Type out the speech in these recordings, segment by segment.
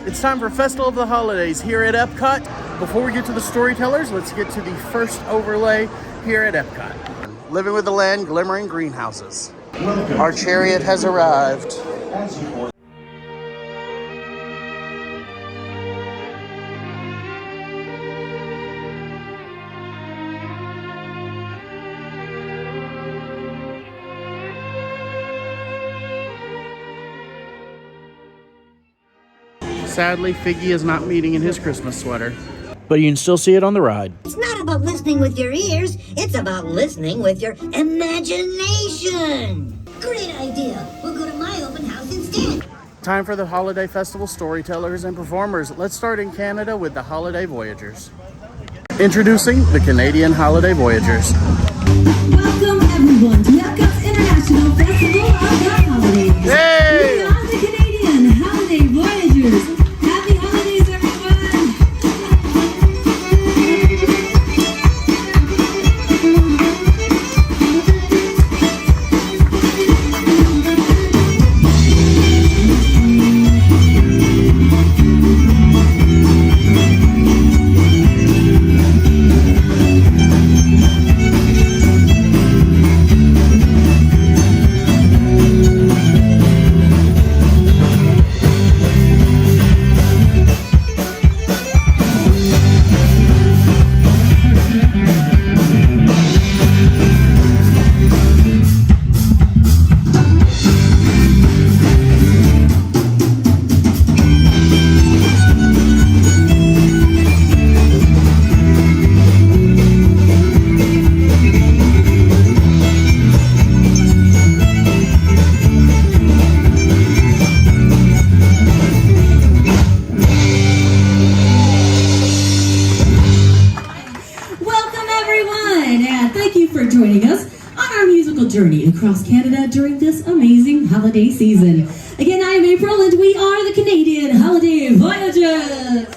It's time for Festival of the Holidays here at EPCOT. Before we get to the storytellers, let's get to the first overlay here at EPCOT. Living with the Land, Glimmering Greenhouses. Our chariot has arrived. Sadly, Figgy is not meeting in his Christmas sweater, but you can still see it on the ride. It's not about listening with your ears, it's about listening with your imagination. Great idea. We'll go to my open house instead. Time for the Holiday Festival storytellers and performers. Let's start in Canada with the Holiday Voyageurs. Introducing the Canadian Holiday Voyageurs. Welcome everyone to EPCOT International Festival of the Holidays. Hey! We are the Canadian Holiday Voyageurs. Happy holidays, everyone! Journey across Canada during this amazing holiday season. Again, I am April and we are the Canadian Holiday Voyageurs.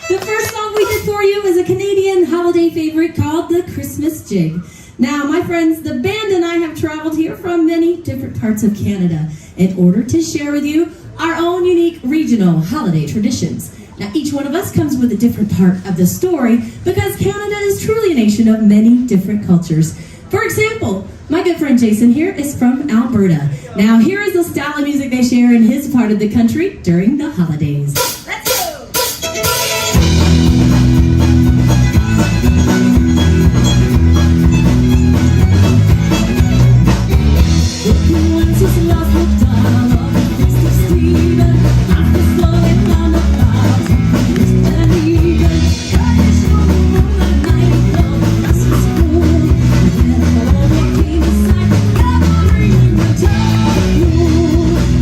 The first song we did for you is a Canadian holiday favorite called the Christmas Jig. Now, my friends, the band and I have traveled here from many different parts of Canada in order to share with you our own unique regional holiday traditions. Now, each one of us comes with a different part of the story because Canada is truly a nation of many different cultures. For example, my good friend Jason here is from Alberta. Now, here is the style of music they share in his part of the country during the holidays. Let's go!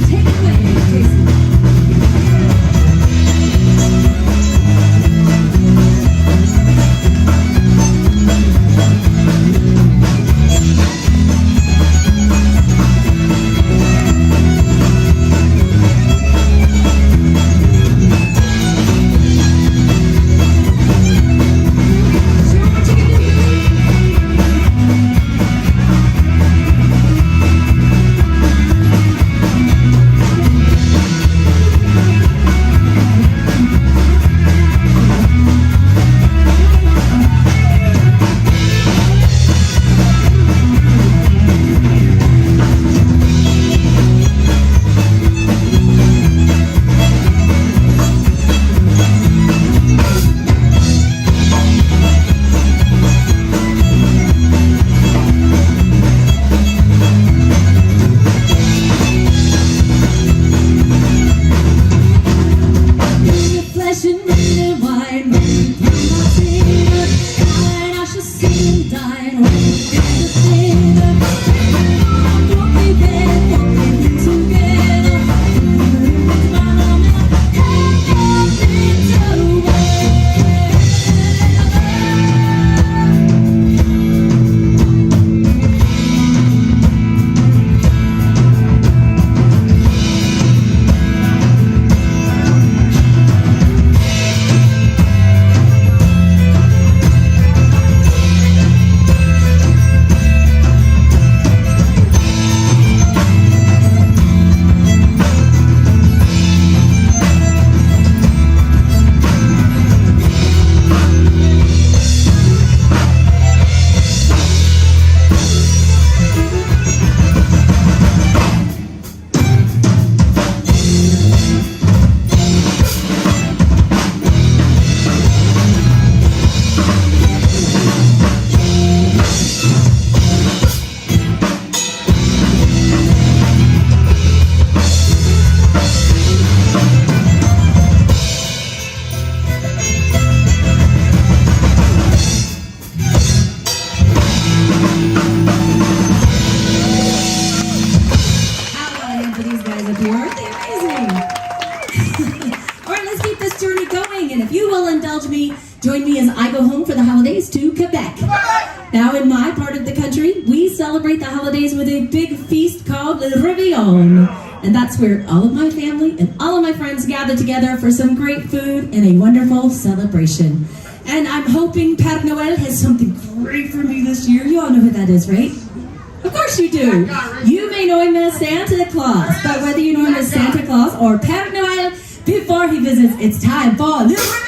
Take it away, Jason. this journey going. And if you will indulge me, join me as I go home for the holidays to Quebec. Now, in my part of the country, we celebrate the holidays with a big feast called Le Réveillon. And that's where all of my family and all of my friends gather together for some great food and a wonderful celebration. And I'm hoping Pere Noel has something great for me this year. You all know who that is, right? Of course you do. You may know him as Santa Claus, but whether you know him as Santa Claus or Pere Noel, before he visits, it's time for Le Réveillon!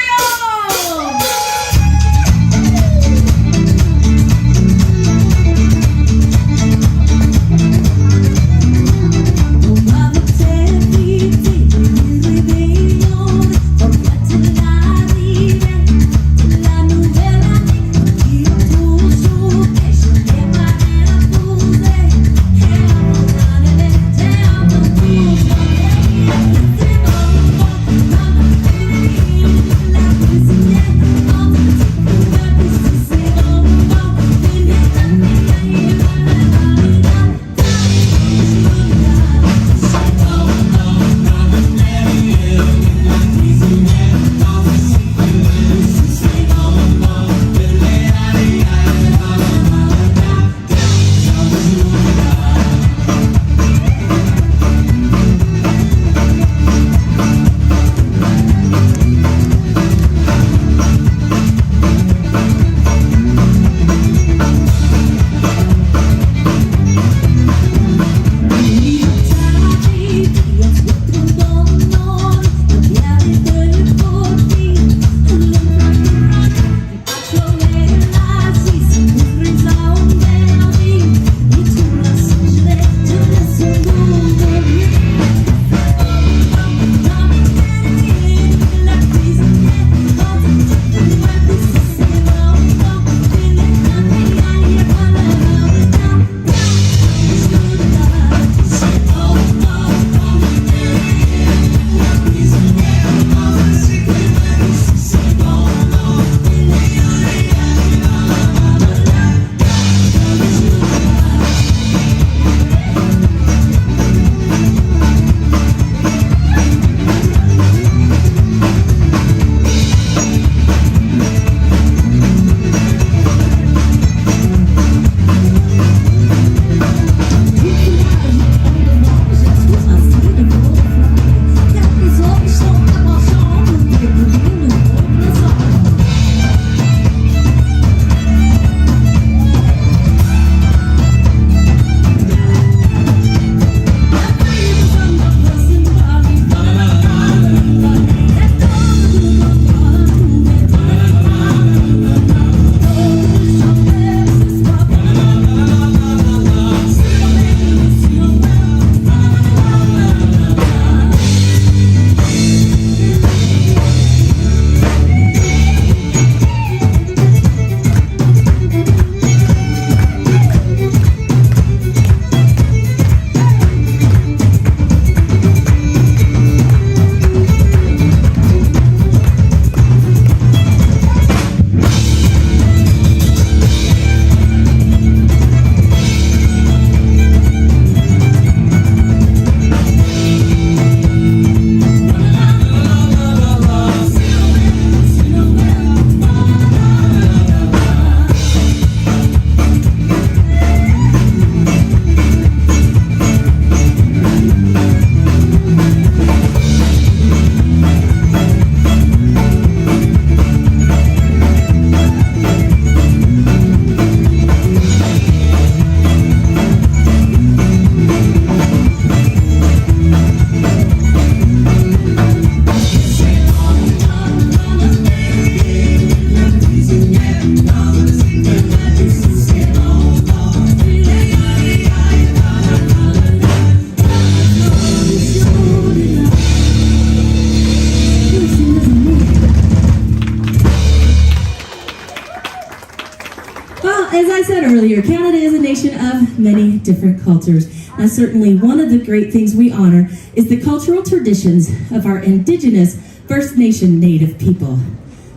as I said earlier, Canada is a nation of many different cultures. Now, certainly one of the great things we honor is the cultural traditions of our Indigenous First Nation Native people.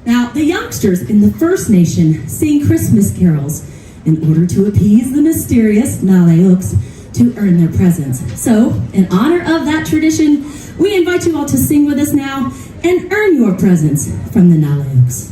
Now, the youngsters in the First Nation sing Christmas carols in order to appease the mysterious Naleuks to earn their presence. So, in honor of that tradition, we invite you all to sing with us now and earn your presents from the Nalukes.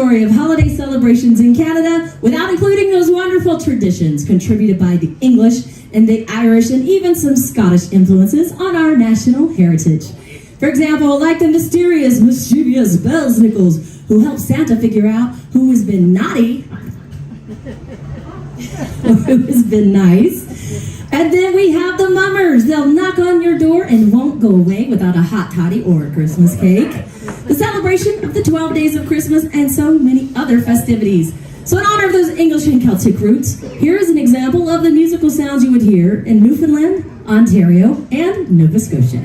Of holiday celebrations in Canada without including those wonderful traditions contributed by the English and the Irish and even some Scottish influences on our national heritage. For example, like the mysterious Mischievous Bells who help Santa figure out who has been naughty or who has been nice. And then we have the mummers. They'll knock on your door and won't go away without a hot toddy or a Christmas cake. The celebration of the 12 days of Christmas, and so many other festivities. So in honor of those English and Celtic roots, here is an example of the musical sounds you would hear in Newfoundland, Ontario, and Nova Scotia.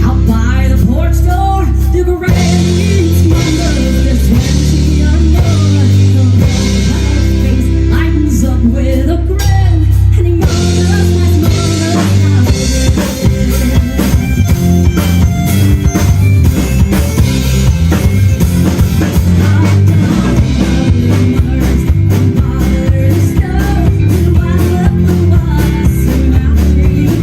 Out by the porch door, the granny's mother, there's 20 or more. The face lightens up with a grin, and he murders my mother. Stone, and while up the wires surround me.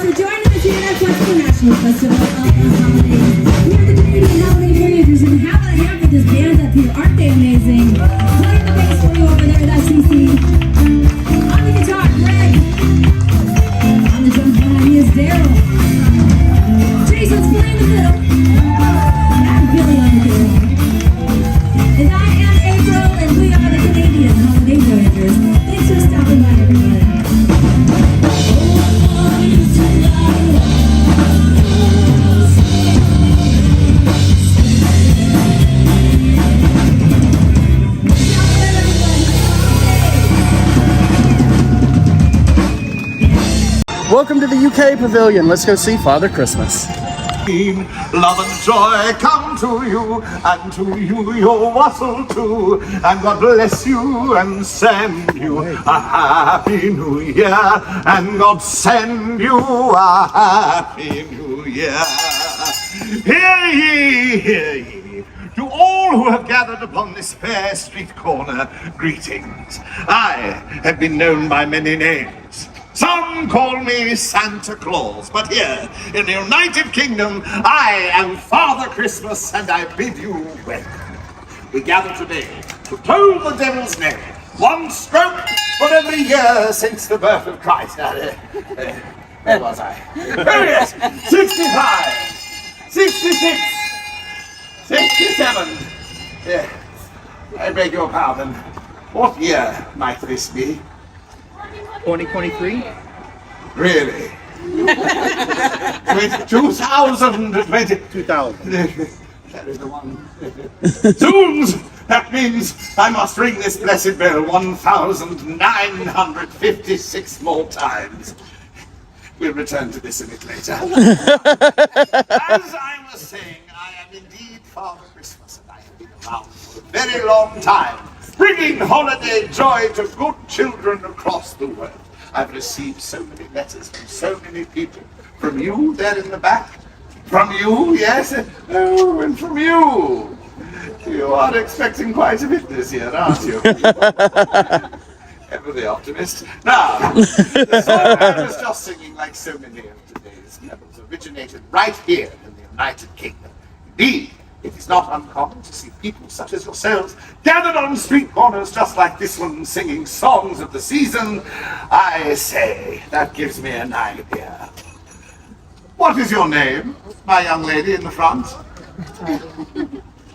for joining us here at EPCOT International Festival of the Holidays. We are the Canadian Holiday Voyageurs, and how about a hand for this band up here? Aren't they amazing? Playing the bass for you over there, that's CC. On the guitar, Greg. On the drum behind me is Daryl. Jason's playing the fiddle. And I'm Billy on the fiddle. And I am April, and we are the Canadian Holiday Voyageurs. Thanks for stopping by, everyone. Welcome to the UK Pavilion. Let's go see Father Christmas. Love and joy come to you, and to you your wassail too, and God bless you and send you a happy new year, and God send you a happy new year. Hear ye, hear ye. To all who have gathered upon this fair street corner, greetings. I have been known by many names. Some call me Santa Claus, but here in the United Kingdom, I am Father Christmas, and I bid you welcome. We gather today to toll the devil's name, one stroke for every year since the birth of Christ. Where was I? Oh yes, 65, 66, 67. Yeah, I beg your pardon. What year might this be? 2023? Really? 2020. 2000. That is the one. Zoons! That means I must ring this blessed bell 1,956 more times. We'll return to this a bit later. As I was saying, I am indeed Father Christmas, and I have been around for a very long time, bringing holiday joy to good children across the world. I've received so many letters from so many people. From you there in the back. From you, yes. Oh, and from you. You are expecting quite a bit this year, aren't you? Ever the optimist. Now, the song I was just singing, like so many of today's carols, originated right here in the United Kingdom. Indeed, it is not uncommon to see people such as yourselves gathered on street corners just like this one, singing songs of the season. I say, that gives me an idea. What is your name, my young lady in the front?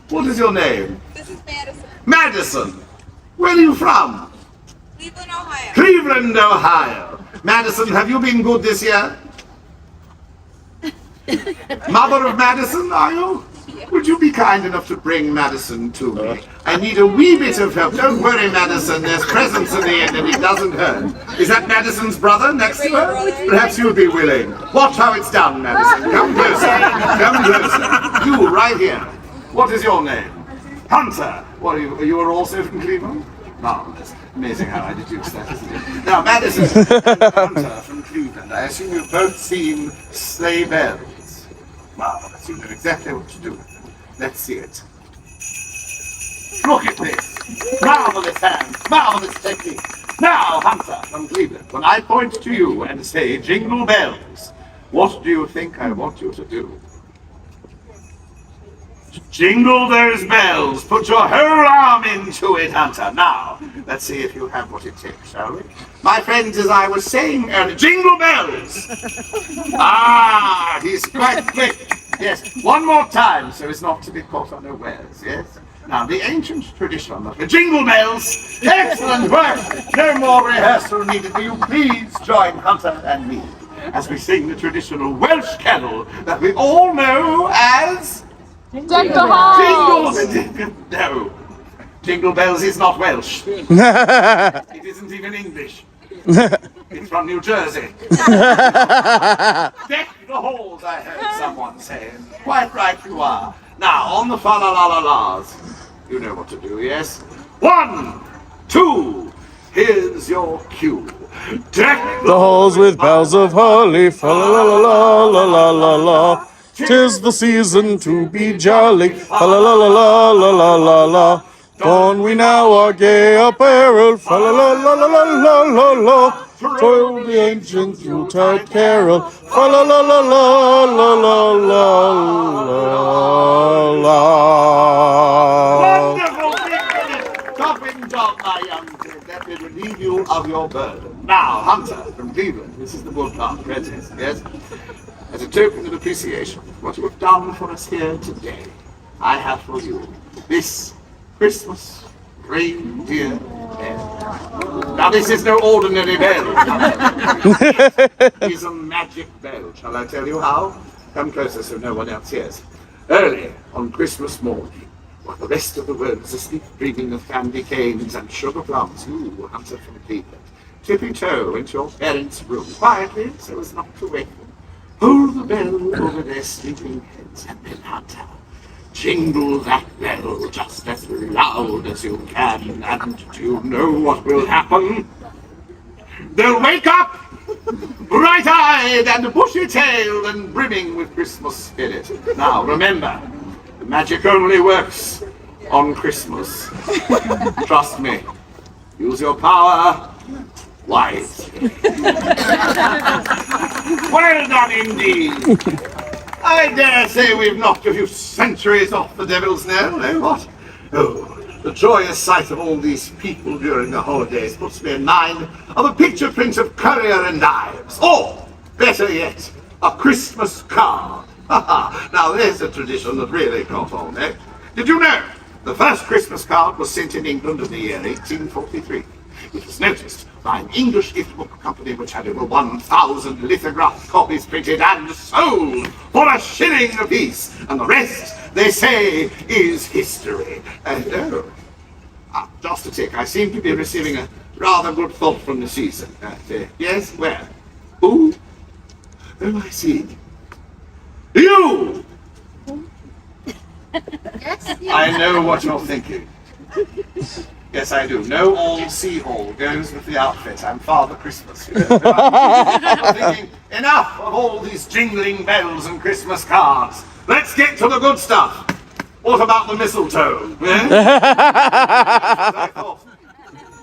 What is your name? This is Madison. Madison. Where are you from? Cleveland, Ohio. Cleveland, Ohio. Madison, have you been good this year? Mother of Madison, are you? Would you be kind enough to bring Madison to me? I need a wee bit of help. Don't worry, Madison. There's presents in the end and it doesn't hurt. Is that Madison's brother next to her? Perhaps you'll be willing. Watch how it's done, Madison. Come closer. Come closer. You, right here. What is your name? Hunter. What are you? You are also from Cleveland? Marvelous. Amazing how I deduced that, isn't it? Now, Madison and Hunter from Cleveland. I assume you've both seen sleigh bells. Marvelous. You know exactly what to do. Let's see it. Look at this. Marvelous hand. Marvelous technique. Now, Hunter from Cleveland, when I point to you and say jingle bells, what do you think I want you to do? Jingle those bells. Put your whole arm into it, Hunter. Now, let's see if you have what it takes, shall we? My friends, as I was saying earlier, jingle bells! Ah, he's quite quick. Yes, one more time, so as not to be caught unawares, yes? Now, the ancient tradition of the jingle bells. Excellent work! No more rehearsal needed. Will you please join Hunter and me as we sing the traditional Welsh carol that we all know as... Deck the halls! Jingle! No. Jingle bells is not Welsh. It isn't even English. It's from New Jersey. Deck the halls, I heard someone say. Quite right you are. Now, on the fa-la-la-la-las. You know what to do, yes? 1, 2, here's your cue. Deck The halls with boughs of holly, fa la la la la la la la. 'Tis the season to be jolly, fa la la la la la la la la. Don we now our gay apparel, fa la la la la la la la la. Through the ancient Yuletide carol, fa la la la la la la la la. Wonderful thing, Topping Tom, my young friend, that will relieve you of your burden. Now, Hunter from Cleveland, this is the woodcock princess, yes? As a token of appreciation for what you have done for us here today, I have for you this Christmas reindeer bell. Now, this is no ordinary bell. It is a magic bell. Shall I tell you how? Come closer so no one else hears. Early on Christmas morning, while the rest of the world is asleep dreaming of candy canes and sugar plums, you, Hunter from Cleveland, tippy-toe into your parents' room quietly so as not to wake them. Hold the bell over their sleeping heads, and then, Hunter, jingle that bell just as loud as you can, and do you know what will happen? They'll wake up, bright-eyed and bushy-tailed and brimming with Christmas spirit. Now, remember, the magic only works on Christmas. Trust me, use your power wisely. Well done indeed. I dare say we've knocked a few centuries off the devil's knell, eh, what? Oh, the joyous sight of all these people during the holidays puts me in mind of a picture print of Courier and Ives, or, better yet, a Christmas card. Now there's a tradition that really caught on, eh? Did you know the first Christmas card was sent in England in the year 1843? It was noticed by an English gift book company which had over 1,000 lithographed copies printed and sold for $1 apiece. And the rest, they say, is history. And just a tick, I seem to be receiving a rather good thought from the season. Yes, where? Who? Oh, I see. You! I know what you're thinking. Yes, I do. No old sea hole goes with the outfit. I'm Father Christmas. You know. I'm thinking, enough of all these jingling bells and Christmas cards. Let's get to the good stuff. What about the mistletoe? Eh? I thought,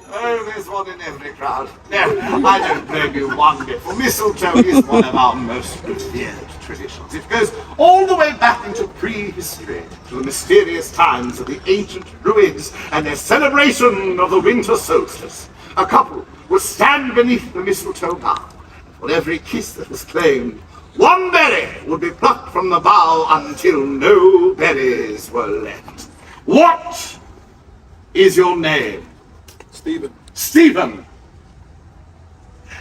oh, there's one in every crowd. No, I don't blame you one bit, for mistletoe is one of our most revered traditions. It goes all the way back into prehistory, to the mysterious times of the ancient Druids and their celebration of the winter solstice. A couple would stand beneath the mistletoe bough, and for every kiss that was claimed, one berry would be plucked from the bough until no berries were left. What is your name? Stephen. Stephen!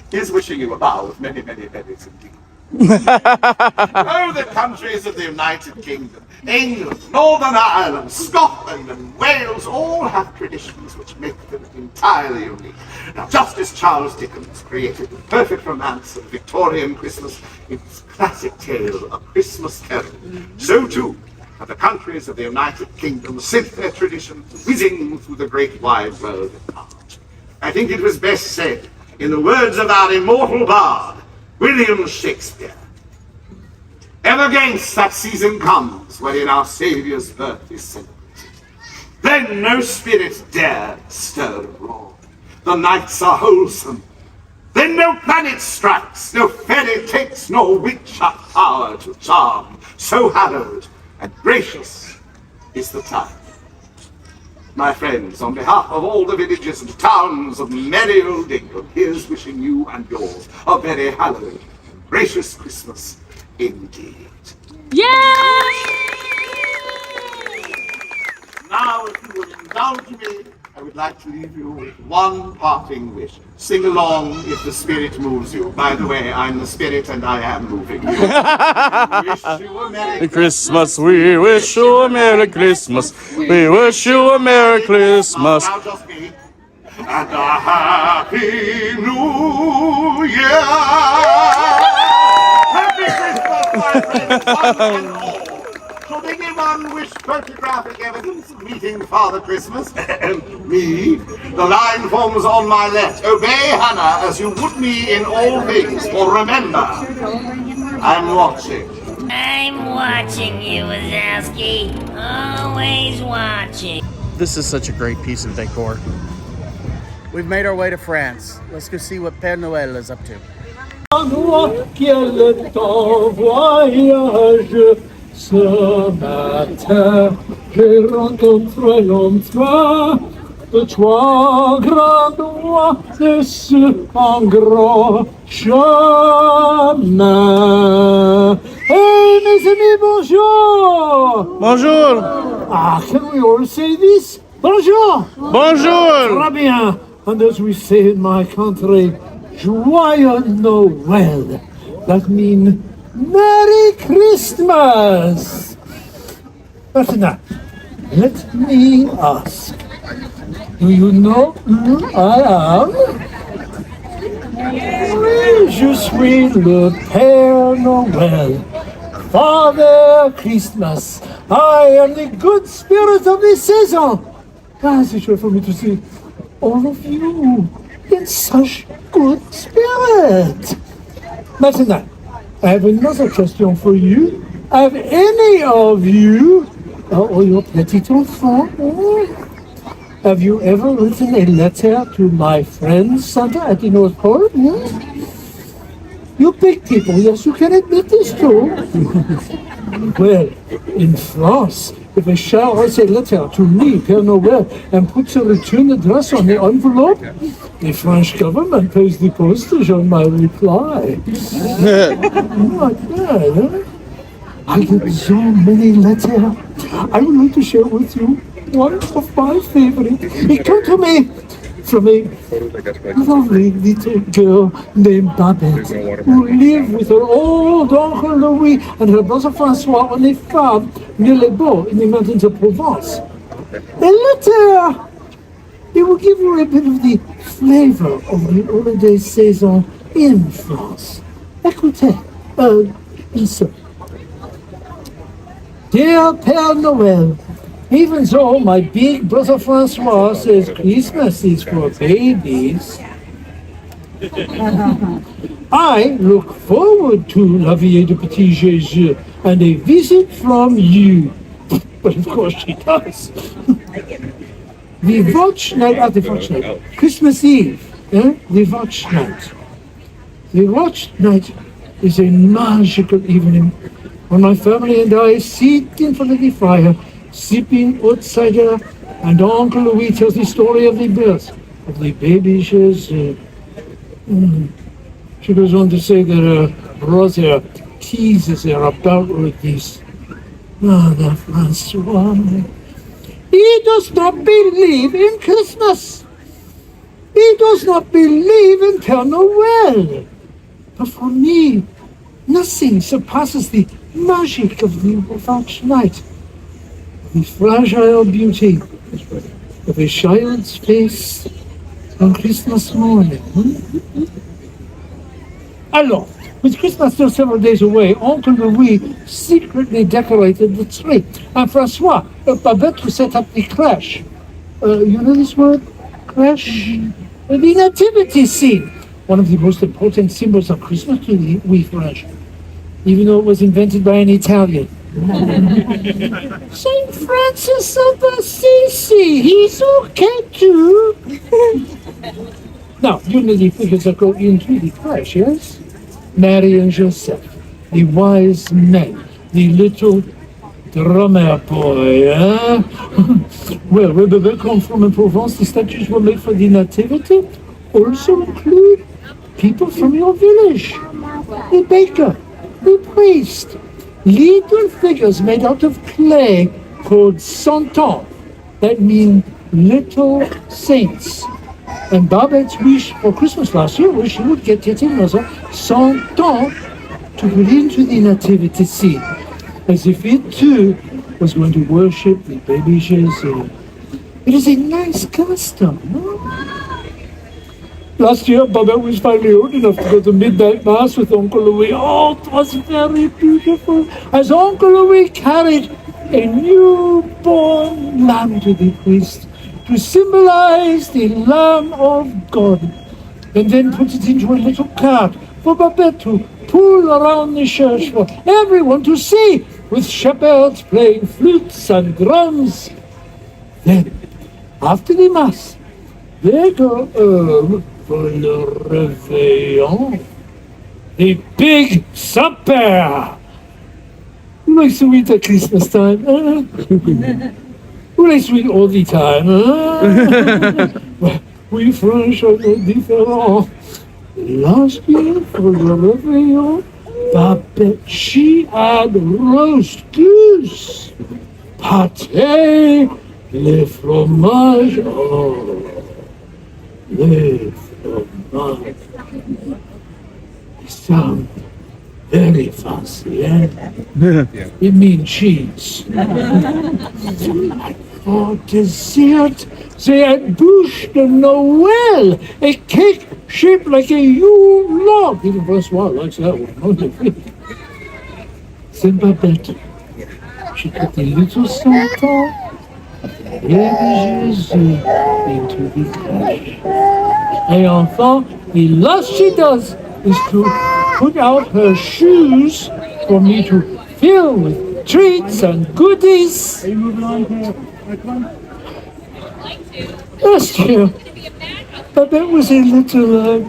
Here's wishing you a bow with many, many berries indeed. Oh, the countries of the United Kingdom, England, Northern Ireland, Scotland, and Wales all have traditions which make them entirely unique. Now, just as Charles Dickens created the perfect romance of Victorian Christmas in his classic tale, A Christmas Carol, so too have the countries of the United Kingdom sent their traditions whizzing through the great wide world at large. I think it was best said in the words of our immortal bard, William Shakespeare. Ever against that season comes wherein our Saviour's birth is celebrated. Then no spirit dare stir abroad. The nights are wholesome. Then no planet strikes, no fairy takes, nor witch hath power to charm. So hallowed and gracious is the time. My friends, on behalf of all the villages and towns of merry old England, here's wishing you and yours a very hallowed and gracious Christmas indeed. Now, if you will indulge me, I would like to leave you with one parting wish. Sing along if the spirit moves you. By the way, I'm the spirit and I am moving you. Wish you a Merry Christmas, we wish you a Merry Christmas. We wish you a Merry Christmas. Now just me. And a Happy New Year. Happy Christmas, my friends, one and all. Should anyone wish photographic evidence of meeting Father Christmas? Me? The line forms on my left. Obey Hannah as you would me in all things. For remember, I'm watching. I'm watching you, Wazowski. Always watching. This is such a great piece of decor. We've made our way to France. Let's go see what Père Noel is up to. Quel temps voyage ce matin, j'ai rencontré l'homme de toi, grand roi, de ce en grand chemin. Hey, mes amis, bonjour! Bonjour! Ah, can we all say this? Bonjour! Bonjour! Très bien. And as we say in my country, Joyeux Noel. That means Merry Christmas. But now, let me ask, do you know who I am? Oui, je suis le Père Noel, Father Christmas. I am the good spirit of this season. It's joy for me to see all of you in such good spirit. Maintenant, I have another question for you. Have any of you, or your petit enfant, have you ever written a letter to my friend Santa at the North Pole? You big people, yes, you can admit this too. Well, in France, if a child writes a letter to me, Père Noel, and puts a return address on the envelope, the French government pays the postage on my reply. Not bad, huh? I get so many letters. I would like to share with you one of my favorites. It came to me from a lovely little girl named Babette, who lived with her old Uncle Louis and her brother Francois on a farm near Les Baux in the mountains of Provence. A letter, it will give you a bit of the flavor of the holiday season in France. Écoutez, listen. Dear Père Noel, even though my big brother Francois says Christmas is for babies, I look forward to La Vie de Petit Jésus and a visit from you. But of course she does. The watch night, Christmas Eve, the watch night. The watch night is a magical evening when my family and I sit in front of the fire, sipping hot cider, and Uncle Louis tells the story of the birth of the baby Jésus. She goes on to say that her brother teases her about this. Mother Francois, he does not believe in Christmas. He does not believe in Père Noel. But for me, nothing surpasses the magic of the watch night. The fragile beauty of a child's face on Christmas morning. Alors, with Christmas still several days away, Uncle Louis secretly decorated the tree, and Francois, Babette, to set up the crèche. You know this word? Crèche? The nativity scene, one of the most important symbols of Christmas to we French, even though it was invented by an Italian. Saint Francis of Assisi, he's okay too. Now, you know the figures that go into the crèche, yes? Mary and Joseph, the wise men, the little drummer boy, eh? Well, where they come from in Provence, the statues were made for the nativity also include people from your village, the baker, the priest, little figures made out of clay called santons, that mean little saints. And Babette's wish for Christmas last year was she would get yet another santon to put into the nativity scene, as if it too was going to worship the baby Jesus. It is a nice custom, no? Last year, Babette was finally old enough to go to midnight mass with Uncle Louis. Oh, it was very beautiful, as Uncle Louis carried a newborn lamb to the priest to symbolize the Lamb of God, and then put it into a little cart for Babette to pull around the church for everyone to see, with shepherds playing flutes and drums. Then, after the mass, They go home for le réveillon. The big supper. Who likes to eat at Christmas time? Who likes to eat all the time? Well, we French are no different. Last year for the réveillon, Babette, she had roast goose, pâté, le fromage, oh, le fromage. It sounds very fancy, eh? It means cheese. And for dessert, they had bouche de Noel, a cake shaped like a Yule log. Even Francois likes that one, don't you? C'est Babette. She put the little Santa, baby Jesus, into the crèche. Et enfin, the last she does is to put out her shoes for me to fill with treats and goodies. Are you moving on to next one? Last year, Babette was a little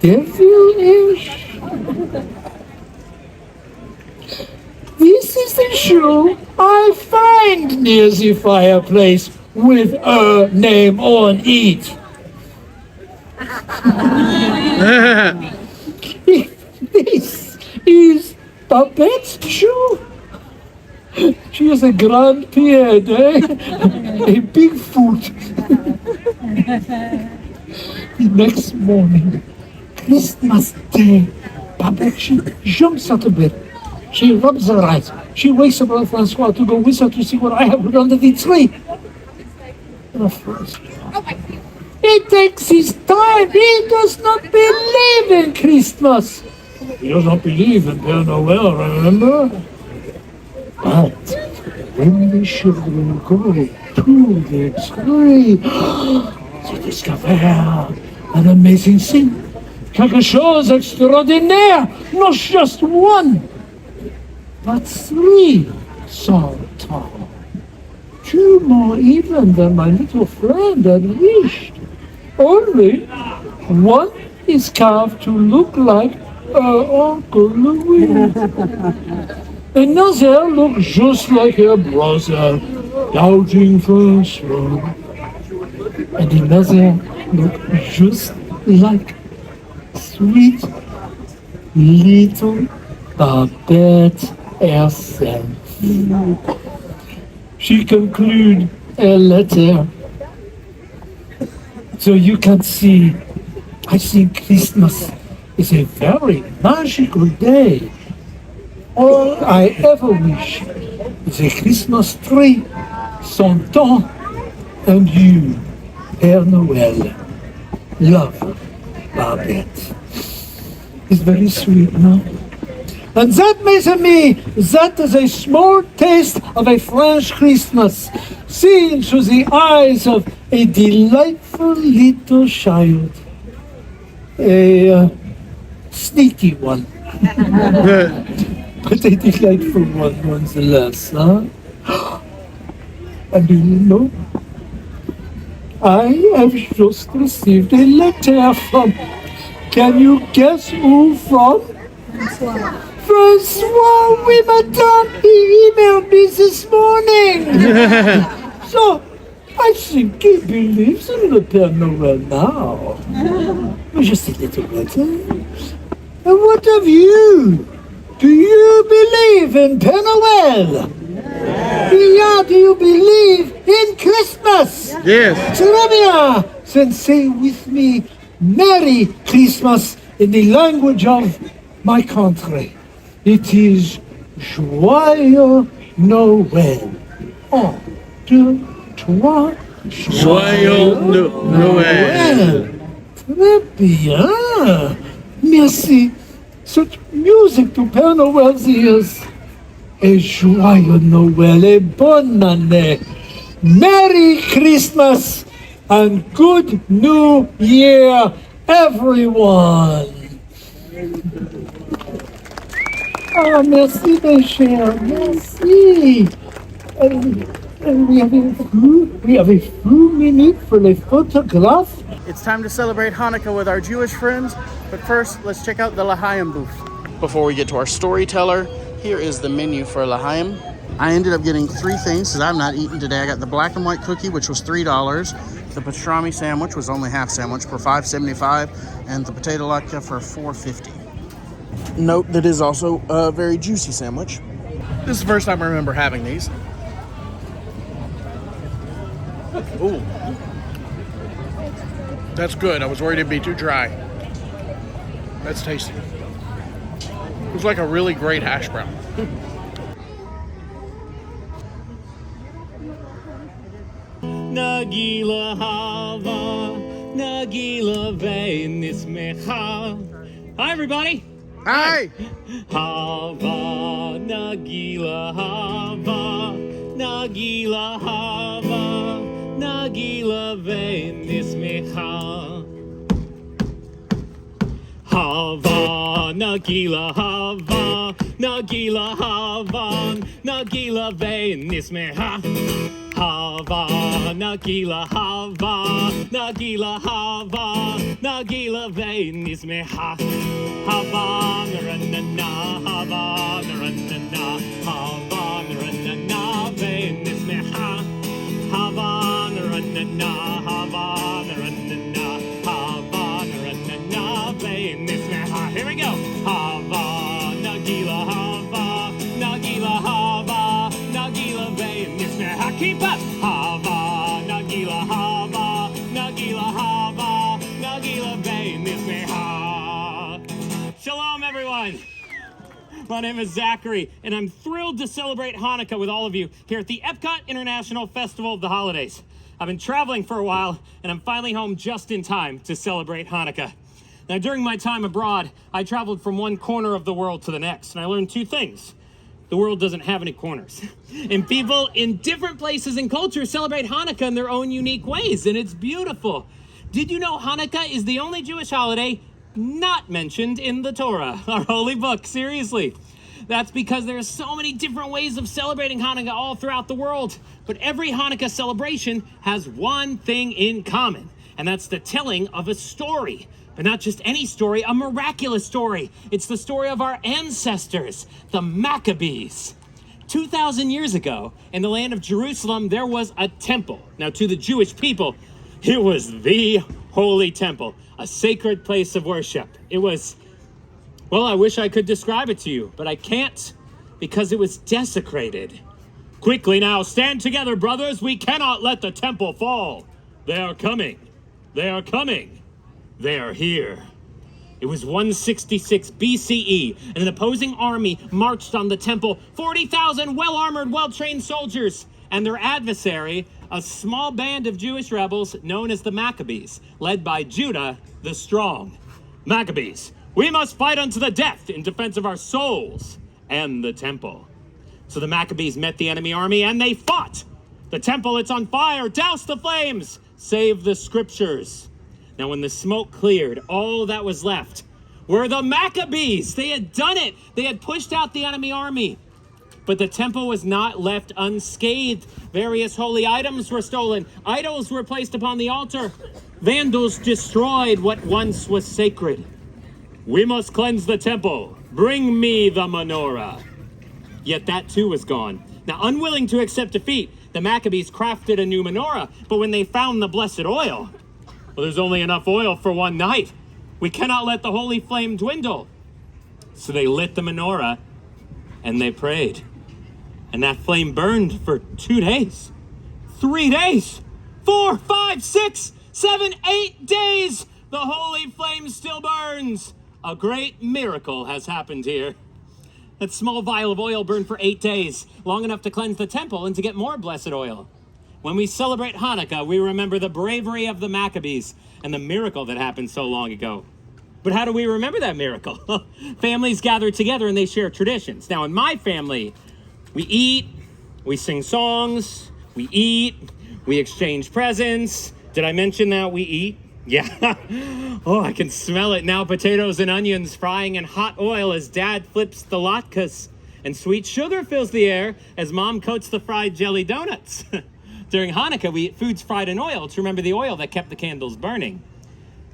devilish. This is the shoe I find near the fireplace with her name on it. This is Babette's shoe. She has a grand Pere, a big foot. The next morning, Christmas Day, Babette, she jumps out of bed. She rubs her eyes. She wakes up on Francois to go with her to see what I have put under the tree. And he takes his time. He does not believe in Christmas. He does not believe in Père Noel, remember? But when the children go to the tree, they discover an amazing thing. Quelque chose extraordinaire. Not just one, but 3 Santa. 2 more even than my little friend had wished. Only one is carved to look like Uncle Louis. Another looks just like her brother, doubting Francois. And another looks just like sweet little Babette herself. She concludes her letter. So you can see, I think Christmas is a very magical day. All I ever wish is a Christmas tree, Santa, and you, Père Noel. Love, Babette. It's very sweet, no? And that, mes amis, that is a small taste of a French Christmas, seen through the eyes of a delightful little child. A sneaky one. But a delightful one nonetheless, huh? And do you know, I have just received a letter from, can you guess who from? Francois, oui, madame, he emailed me this morning. So, I think he believes in the Père Noel now. Just a little letter. And what of you? Do you believe in Père Noel? Yeah, do you believe in Christmas? Yes. Très bien. Then say with me, Merry Christmas in the language of my country. It is Joyeux Noël. 1, 2, 3. Joyeux Noël. Très bien. Merci. Such music to Père Noel's ears. Et Joyeux Noël et bonne année. Merry Christmas and Good New Year, everyone. Ah, merci, mes chers, merci. And we have a few minutes for the photograph. It's time to celebrate Hanukkah with our Jewish friends, but first, let's check out the L'Chaim booth. Before we get to our storyteller, here is the menu for L'Chaim. I ended up getting 3 things because I'm not eating today. I got the black and white cookie, which was $3. The pastrami sandwich was only half sandwich for $5.75, and the potato latke for $4.50. Note that is also a very juicy sandwich. This is the first time I remember having these. Ooh. That's good. I was worried it'd be too dry. That's tasty. It was like a really great hash brown. Nagila hava, nagila vein nismecha. Hi, everybody. Hi. Hava, nagila hava, nagila hava, nagila vein nismecha. Hava, nagila hava, nagila hava, nagila vein nismecha. Hava, nagila hava, nagila hava, nagila vein nismeha. Hava, naranana, hava, naranana, hava, naranana, vein nismeha. Hava, naranana, hava, naranana, hava, naranana, vein nismeha. Here we go. Hava, nagila hava, nagila hava, nagila vein nismeha. Keep up. Hava, nagila hava, nagila hava, nagila vein nismeha. Shalom, everyone. My name is Zachary, and I'm thrilled to celebrate Hanukkah with all of you here at the EPCOT International Festival of the Holidays. I've been traveling for a while, and I'm finally home just in time to celebrate Hanukkah. Now, during my time abroad, I traveled from one corner of the world to the next, and I learned 2 things. The world doesn't have any corners. And people in different places and cultures celebrate Hanukkah in their own unique ways, and it's beautiful. Did you know Hanukkah is the only Jewish holiday not mentioned in the Torah, our holy book? Seriously. That's because there are so many different ways of celebrating Hanukkah all throughout the world. But every Hanukkah celebration has one thing in common, and that's the telling of a story. But not just any story, a miraculous story. It's the story of our ancestors, the Maccabees. 2,000 years ago, in the land of Jerusalem, there was a temple. Now, to the Jewish people, it was the holy temple, a sacred place of worship. It was, well, I wish I could describe it to you, but I can't because it was desecrated. Quickly now, stand together, brothers. We cannot let the temple fall. They are coming. They are coming. They are here. It was 166 BCE, and an opposing army marched on the temple. 40,000 well-armored, well-trained soldiers, and their adversary, a small band of Jewish rebels known as the Maccabees, led by Judah the Strong. Maccabees, we must fight unto the death in defense of our souls and the temple. So the Maccabees met the enemy army, and they fought. The temple, it's on fire. Douse the flames. Save the scriptures. Now, when the smoke cleared, all that was left were the Maccabees. They had done it. They had pushed out the enemy army. But the temple was not left unscathed. Various holy items were stolen. Idols were placed upon the altar. Vandals destroyed what once was sacred. We must cleanse the temple. Bring me the menorah. Yet that too was gone. Now, unwilling to accept defeat, the Maccabees crafted a new menorah. But when they found the blessed oil, well, there's only enough oil for one night. We cannot let the holy flame dwindle. So they lit the menorah and they prayed. And that flame burned for 2 days, 3 days, 4, 5, 6, 7, 8 days. The holy flame still burns. A great miracle has happened here. That small vial of oil burned for 8 days, long enough to cleanse the temple and to get more blessed oil. When we celebrate Hanukkah, we remember the bravery of the Maccabees and the miracle that happened so long ago. But how do we remember that miracle? Families gather together and they share traditions. Now, in my family, we eat, we sing songs, we eat, we exchange presents. Did I mention that we eat? Yeah. Oh, I can smell it now. Potatoes and onions frying in hot oil as Dad flips the latkes. And sweet sugar fills the air as Mom coats the fried jelly donuts. During Hanukkah, we eat foods fried in oil to remember the oil that kept the candles burning.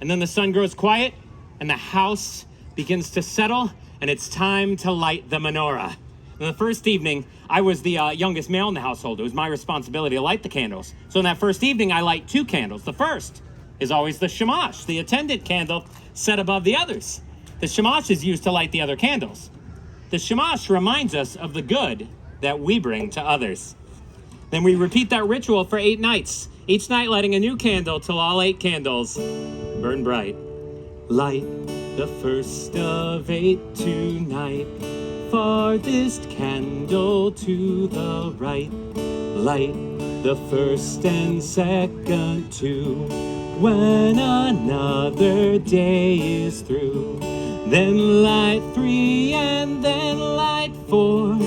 And then the sun grows quiet, and the house begins to settle, and it's time to light the menorah. And the first evening, I was the youngest male in the household. It was my responsibility to light the candles. So in that first evening, I light 2 candles. The first is always the shamash, the attendant candle set above the others. The shamash is used to light the other candles. The shamash reminds us of the good that we bring to others. Then we repeat that ritual for 8 nights, each night lighting a new candle till all 8 candles burn bright. Light the first of 8 tonight, farthest candle to the right. Light the first and second too, when another day is through. Then light 3 and then light 4.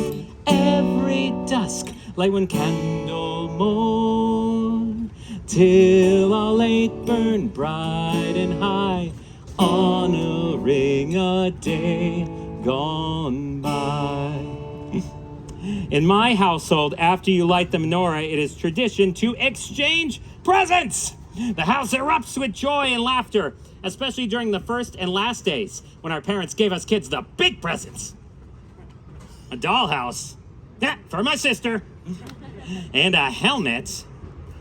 Every dusk light 1 candle more, till all 8 burn bright and high, honoring a day gone by. In my household, after you light the menorah, it is tradition to exchange presents. The house erupts with joy and laughter, especially during the first and last days when our parents gave us kids the big presents. A dollhouse, for my sister, and a helmet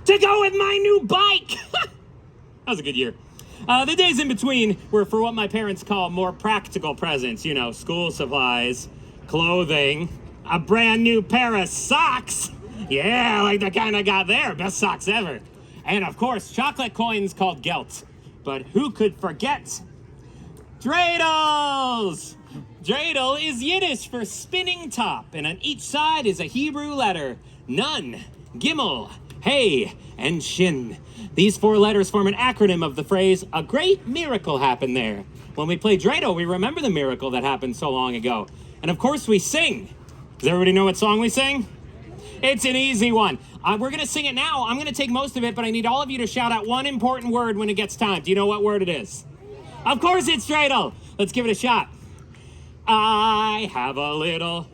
to go with my new bike. That was a good year. The days in between were for what my parents call more practical presents, you know, school supplies, clothing, a brand new pair of socks. Yeah, like the kind I got there, best socks ever. And of course, chocolate coins called gelt. But who could forget dreidels? Dreidel is Yiddish for spinning top, and on each side is a Hebrew letter, Nun, Gimel, Hey, and Shin. These 4 letters form an acronym of the phrase, a great miracle happened there. When we play dreidel, we remember the miracle that happened so long ago. And of course we sing. Does everybody know what song we sing? It's an easy one. We're gonna sing it now. I'm gonna take most of it, but I need all of you to shout out one important word when it gets time. Do you know what word it is? Of course it's dreidel. Let's give it a shot. I have a little,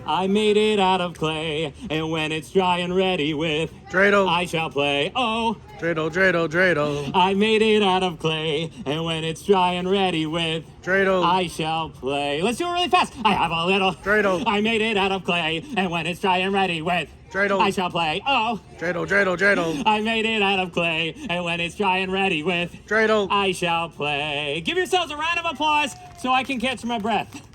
I made it out of clay, and when it's dry and ready with dreidel, I shall play. Oh, dreidel, dreidel, dreidel. I made it out of clay, and when it's dry and ready with dreidel, I shall play. Let's do it really fast. I have a little dreidel, I made it out of clay, and when it's dry and ready with dreidel, I shall play. Oh, dreidel, dreidel, dreidel. I made it out of clay, and when it's dry and ready with dreidel, I shall play. Give yourselves a round of applause so I can catch my breath.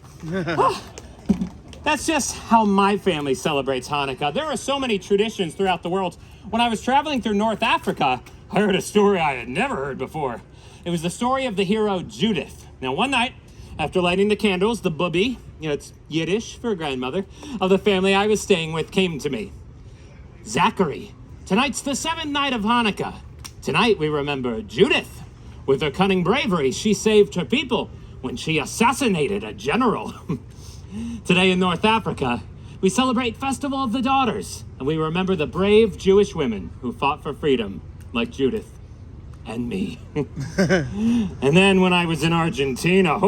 That's just how my family celebrates Hanukkah. There are so many traditions throughout the world. When I was traveling through North Africa, I heard a story I had never heard before. It was the story of the hero Judith. Now, one night, after lighting the candles, the bubby, it's Yiddish for grandmother, of the family I was staying with came to me. Zachary, tonight's the 7th night of Hanukkah. Tonight we remember Judith. With her cunning bravery, she saved her people when she assassinated a general. Today in North Africa, we celebrate Festival of the Daughters, and we remember the brave Jewish women who fought for freedom, like Judith and me. And then when I was in Argentina,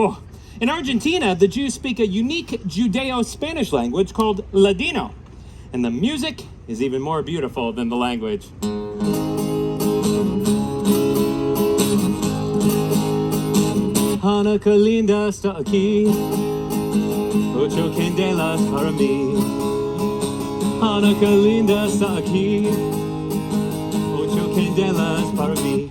in Argentina, the Jews speak a unique Judeo-Spanish language called Ladino, and the music is even more beautiful than the language. Hanukkah linda está aquí, ocho candelas para mí. Hanukkah linda está aquí, ocho candelas para mí.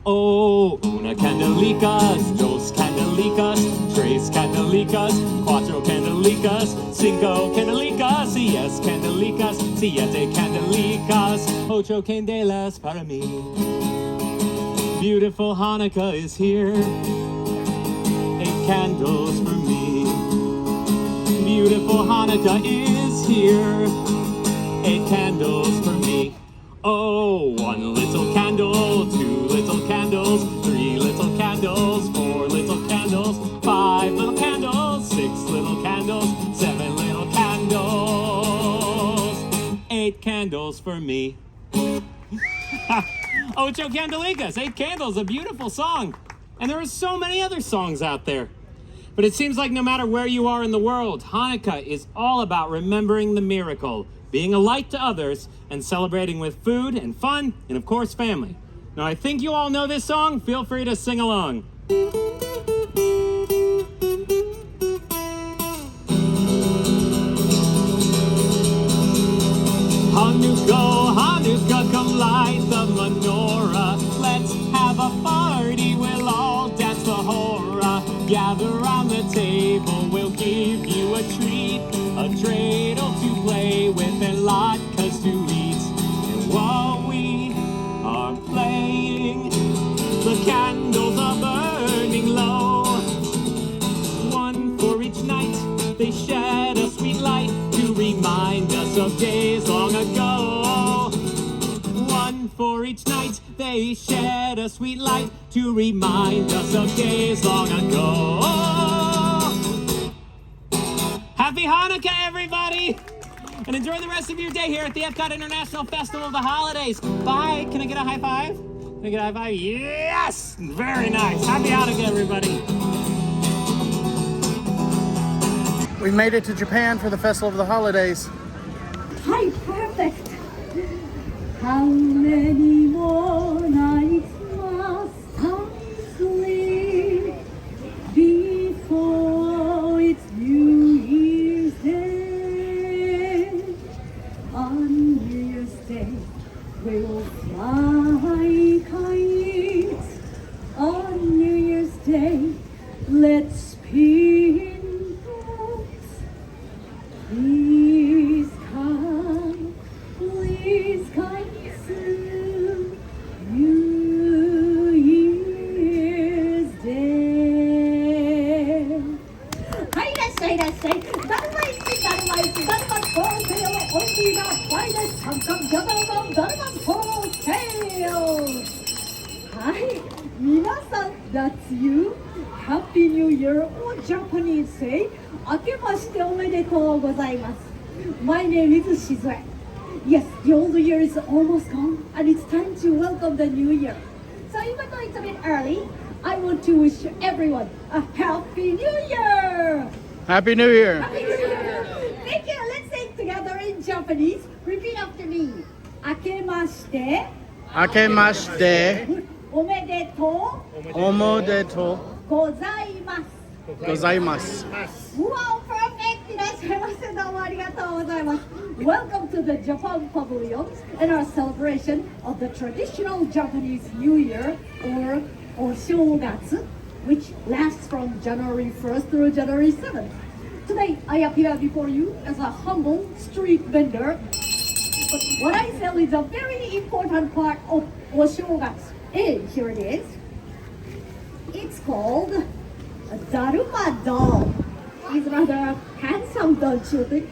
Oh, una candelicas, dos candelicas, tres candelicas, cuatro candelicas, cinco candelicas, diez candelicas, siete candelicas, ocho candelas para mí. Beautiful Hanukkah is here. 8 candles for me. Beautiful Hanukkah is here. 8 candles for me. Oh, 1 little candle, 2 little candles, 3 little candles, 4 little candles, 5 little candles, 6 little candles, 7 little candles. 8 candles for me. Ocho Candelicas, 8 candles, a beautiful song. And there are so many other songs out there. But it seems like no matter where you are in the world, Hanukkah is all about remembering the miracle, being a light to others, and celebrating with food and fun, and of course, family. Now, I think you all know this song. Feel free to sing along. Hanukkah, Hanukkah, come light the menorah. Let's have a party, we'll all dance the hora. Gather round the table, we'll give you a treat. A dreidel to play with and latkes to eat. And while we are playing, the candles are burning low. One for each night, they shed a sweet light to remind us of days long ago. One for each night, they shed a sweet light to remind us of days long ago. Happy Hanukkah, everybody! And enjoy the rest of your day here at the EPCOT International Festival of the Holidays. Bye. Can I get a high five? Can I get a high five? Yes! Very nice. Happy Hanukkah, everybody. We made it to Japan for the Festival of the Holidays. Hi, perfect. How many more nights must I sleep before it's New Year's Day? On New Year's Day, we will fly kites. On New Year's Day, let's spin tops. Please come soon, New Year's Day. Hi, that's right. Daruma's for sale, only the finest come gather around Daruma's for sale. Hi, minasan, that's you. Happy New Year, or Japanese say, Akemashite omedetou gozaimasu. My name is Si-Zhu. Yes, the old year is almost gone, and it's time to welcome the new year. So even though it's a bit early, I want to wish everyone a Happy New Year! Happy New Year! Happy New Year! Thank you. Let's say it together in Japanese. Repeat after me. Akemashite. Akemashite. Omedetou. Omedetou Gozaimasu. gozaimasu. Wow, perfect! Welcome to the Japan Pavilion and our celebration of the traditional Japanese New Year or Oshogatsu, which lasts from January 1st through January 7th. Today, I appear before you as a humble street vendor, but what I sell is a very important part of Oshogatsu. And here it is. It's called a Daruma doll. He's rather handsome, don't you think?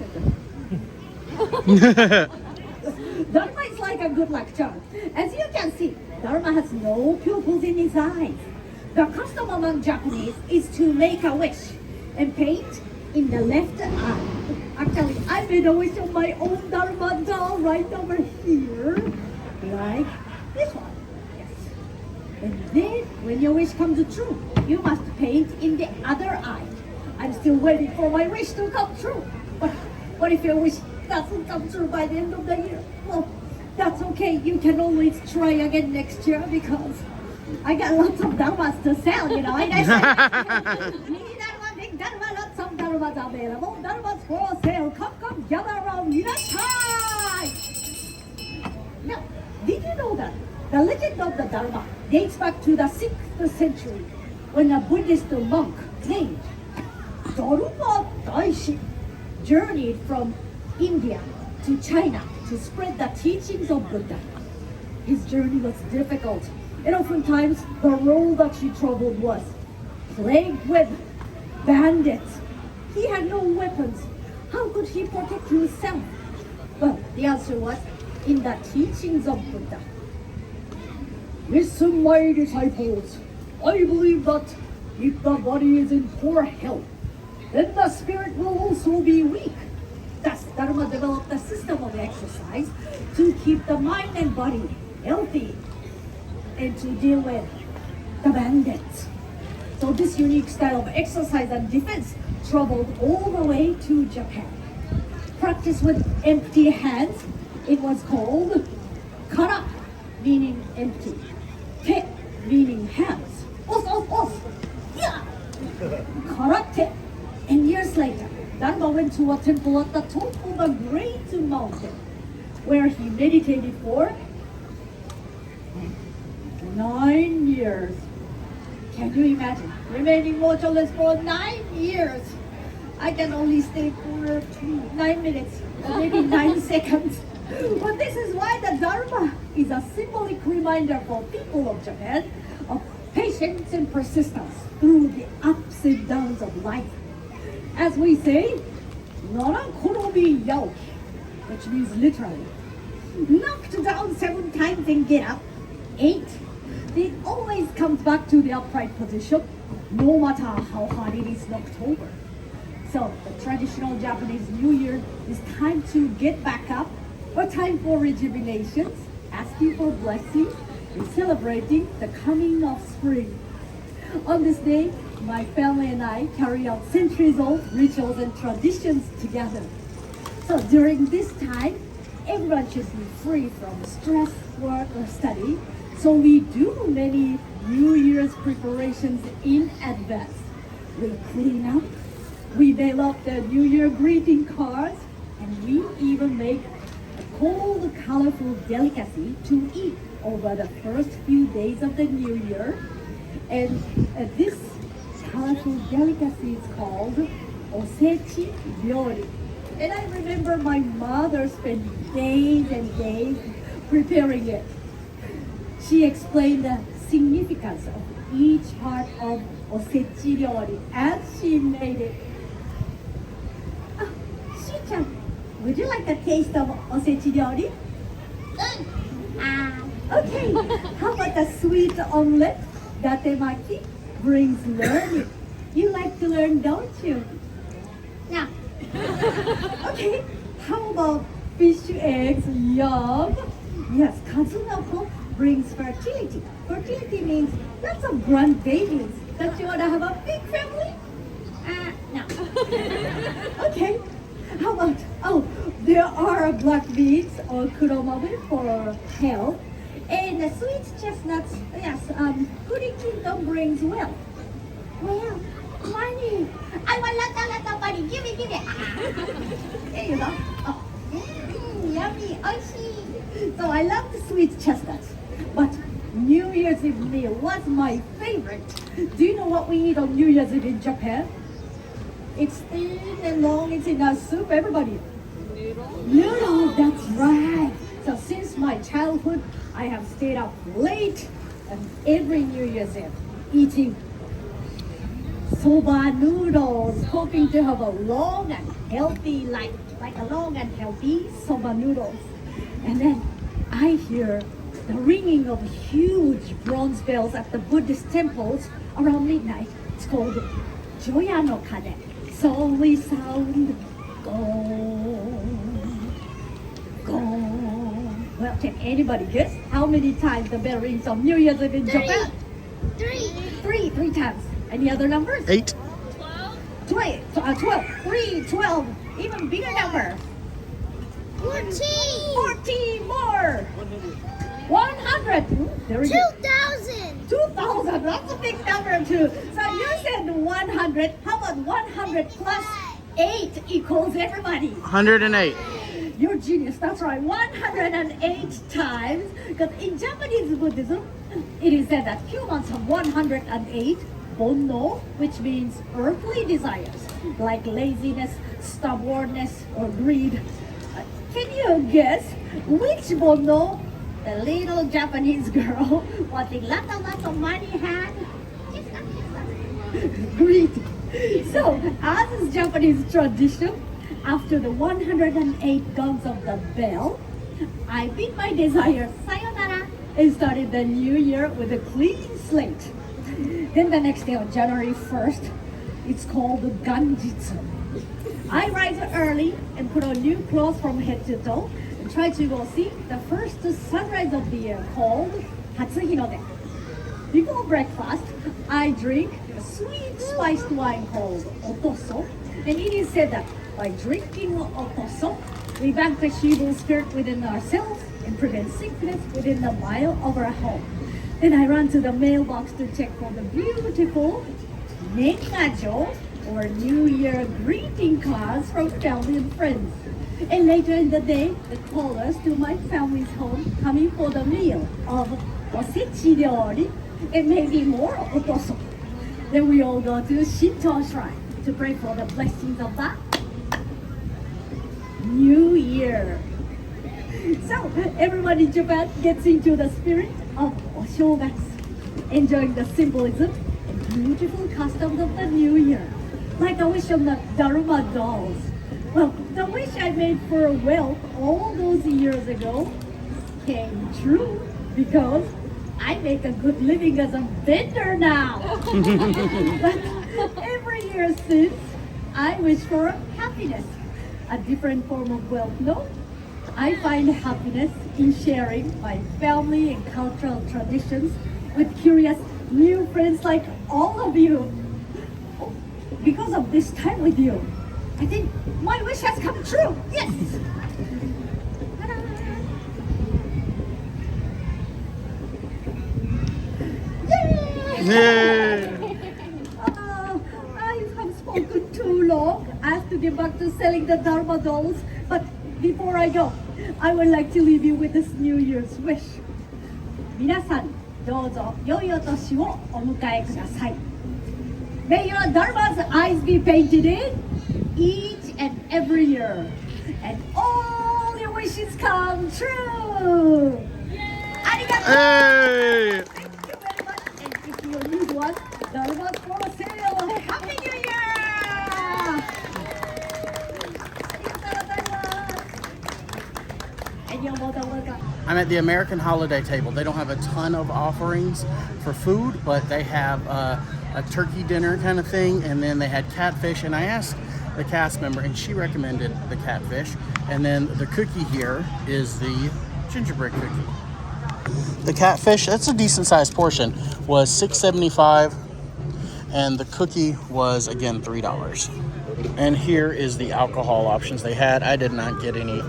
Daruma is like a good luck charm. As you can see, Daruma has no pupils in his eyes. The custom among Japanese is to make a wish and paint in the left eye. Actually, I made a wish on my own Daruma doll right over here, like this one. And then, when your wish comes true, you must paint in the other eye. I'm still waiting for my wish to come true. But what if your wish doesn't come true by the end of the year? Well, that's okay. You can always try again next year because I got lots of darumas to sell, you know. And I said, mini daruma, big daruma, lots of darumas available. Darumas for sale. Come, gather around. Irashai! Now, did you know that the legend of the Daruma dates back to the 6th century when a Buddhist monk named Daruma Daishi journeyed from India to China to spread the teachings of Buddha. His journey was difficult, and oftentimes the road that he traveled was plagued with bandits. He had no weapons. How could he protect himself? Well, the answer was in the teachings of Buddha. Listen, my disciples, I believe that if the body is in poor health, then the spirit will also be weak. Thus, Daruma developed a system of exercise to keep the mind and body healthy and to deal with the bandits. So this unique style of exercise and defense traveled all the way to Japan. Practice with empty hands, it was called kara, meaning empty, te, meaning hands, os, yeah, karate. And years later, Daruma went to a temple at the top of a great mountain, where he meditated for 9 years. Can you imagine remaining motionless for 9 years? I can only stay for 9 minutes, or maybe 9 seconds. But this is why the Daruma is a symbolic reminder for people of Japan of patience and persistence through the ups and downs of life. As we say, nara korobi yaoki, which means literally, knocked down 7 times and get up 8. It always comes back to the upright position, no matter how hard it is knocked over. So the traditional Japanese New Year is time to get back up, or time for rejuvenations, asking for blessings, and celebrating the coming of spring. On this day, my family and I carry out centuries-old rituals and traditions together. So during this time, everyone should be free from stress, work, or study. So we do many New Year's preparations in advance. We clean up, we mail out the New Year greeting cards, and we even make a cold, colorful delicacy to eat over the first few days of the New Year. And this colorful delicacy is called osechi ryori. And I remember my mother spending days and days preparing it. She explained the significance of each part of osechi ryori as she made it. Shi-chan, would you like a taste of osechi ryori? Okay, how about a sweet omelette? Datemaki brings learning. You like to learn, don't you? Yeah. Okay, how about fish eggs? Yum. Yes, kazunoko brings fertility. Fertility means lots of grandbabies. Don't you want to have a big family? No. Okay, how about, there are black beans or kuromabe for health. And the sweet chestnuts, yes, goody kingdom brings wealth. Well, money. I want lots of money. Give me. There you go. Oh, yummy, oishi. So I love the sweet chestnuts. But New Year's Eve meal was my favorite. Do you know what we eat on New Year's Eve in Japan? It's thin and long. It's in a soup. Everybody. Noodle, that's right. So since my childhood, I have stayed up late and every New Year's Eve eating soba noodles, hoping to have a long and healthy life, like a long and healthy soba noodles. And then I hear the ringing of huge bronze bells at the Buddhist temples around midnight. It's called Joya no Kane. So we sound gong, gong. Well, can anybody guess how many times the bell rings on New Year's Eve in Japan? Three times. Any other numbers? 8. 12. 12. Even bigger number. 14 more. 100. Very good. 2,000. That's a big number too. So you said 100. How about 100 plus 8 equals everybody? 108. You're genius. That's right. 108 times. Because in Japanese Buddhism, it is said that humans have 108 bonno, which means earthly desires, like laziness, stubbornness, or greed. Can you guess which bonno the little Japanese girl wanting lots of money had? Greed. So, as is Japanese tradition, after the 108 gongs of the bell, I beat my desire sayonara and started the new year with a clean slate. Then the next day on January 1st, it's called Ganjitsu. I rise early and put on new clothes from head to toe and try to go see the first sunrise of the year called Hatsuhinode. Before breakfast, I drink a sweet spiced wine called otoso, and it is said that by drinking otoso, we vanquish evil spirit within ourselves and prevent sickness within the mile of our home. Then I run to the mailbox to check for the beautiful Nengajo, or New Year greeting cards from family and friends. And later in the day, the callers to my family's home coming for the meal of osechi ryori and maybe more otoso. Then we all go to Shinto shrine to pray for the blessings of that New Year. So everyone in Japan gets into the spirit of Oshogatsu, enjoying the symbolism and beautiful customs of the New Year. Like a wish on the Daruma dolls. Well, the wish I made for wealth all those years ago came true because I make a good living as a vendor now. But every year since, I wish for happiness, a different form of wealth. No, I find happiness in sharing my family and cultural traditions with curious new friends like all of you. Because of this time with you, I think my wish has come true. Yes! Yay! I have spoken too long. I have to get back to selling the Dharma dolls. But before I go, I would like to leave you with this New Year's wish. 皆さん、どうぞ良いお年をお迎えください。May your Dharma's eyes be painted in each and every year, and all your wishes come true. Arigato! Hey! Thank you very much. And if you need one, Dharma's for sale. Happy New Year! And you're welcome. I'm at the American holiday table. They don't have a ton of offerings for food, but they have a turkey dinner kind of thing, and then they had catfish, and I asked the cast member and she recommended the catfish, and then the cookie here is the gingerbread cookie. The catfish, that's a decent sized portion, was $6.75, and the cookie was again $3. And here is the alcohol options they had. I did not get any,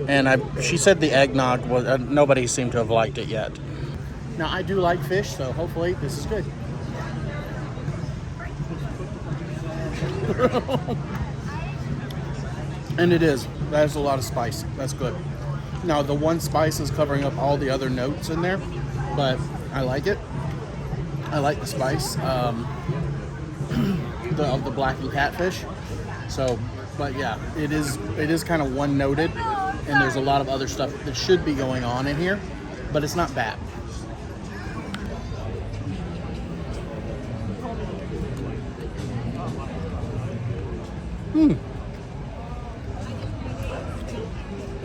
and she said the eggnog was nobody seemed to have liked it yet. Now I do like fish, so hopefully this is good. And it is. That has a lot of spice. That's good. Now the one spice is covering up all the other notes in there, but I like it. I like the spice of the blackened catfish. So, but yeah, it is kind of one noted, and there's a lot of other stuff that should be going on in here, but it's not bad.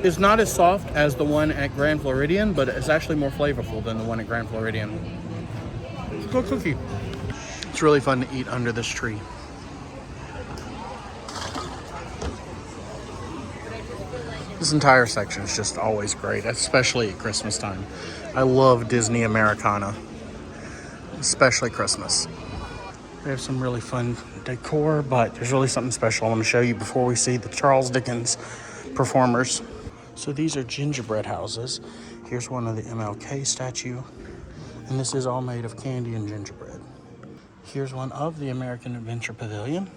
It's not as soft as the one at Grand Floridian, but it's actually more flavorful than the one at Grand Floridian. It's a good cookie. It's really fun to eat under this tree. This entire section is just always great, especially at Christmas time. I love Disney Americana, especially Christmas. We have some really fun decor, but there's really something special I want to show you before we see the Charles Dickens performers. So these are gingerbread houses. Here's one of the MLK statue, and this is all made of candy and gingerbread. Here's one of the American Adventure Pavilion.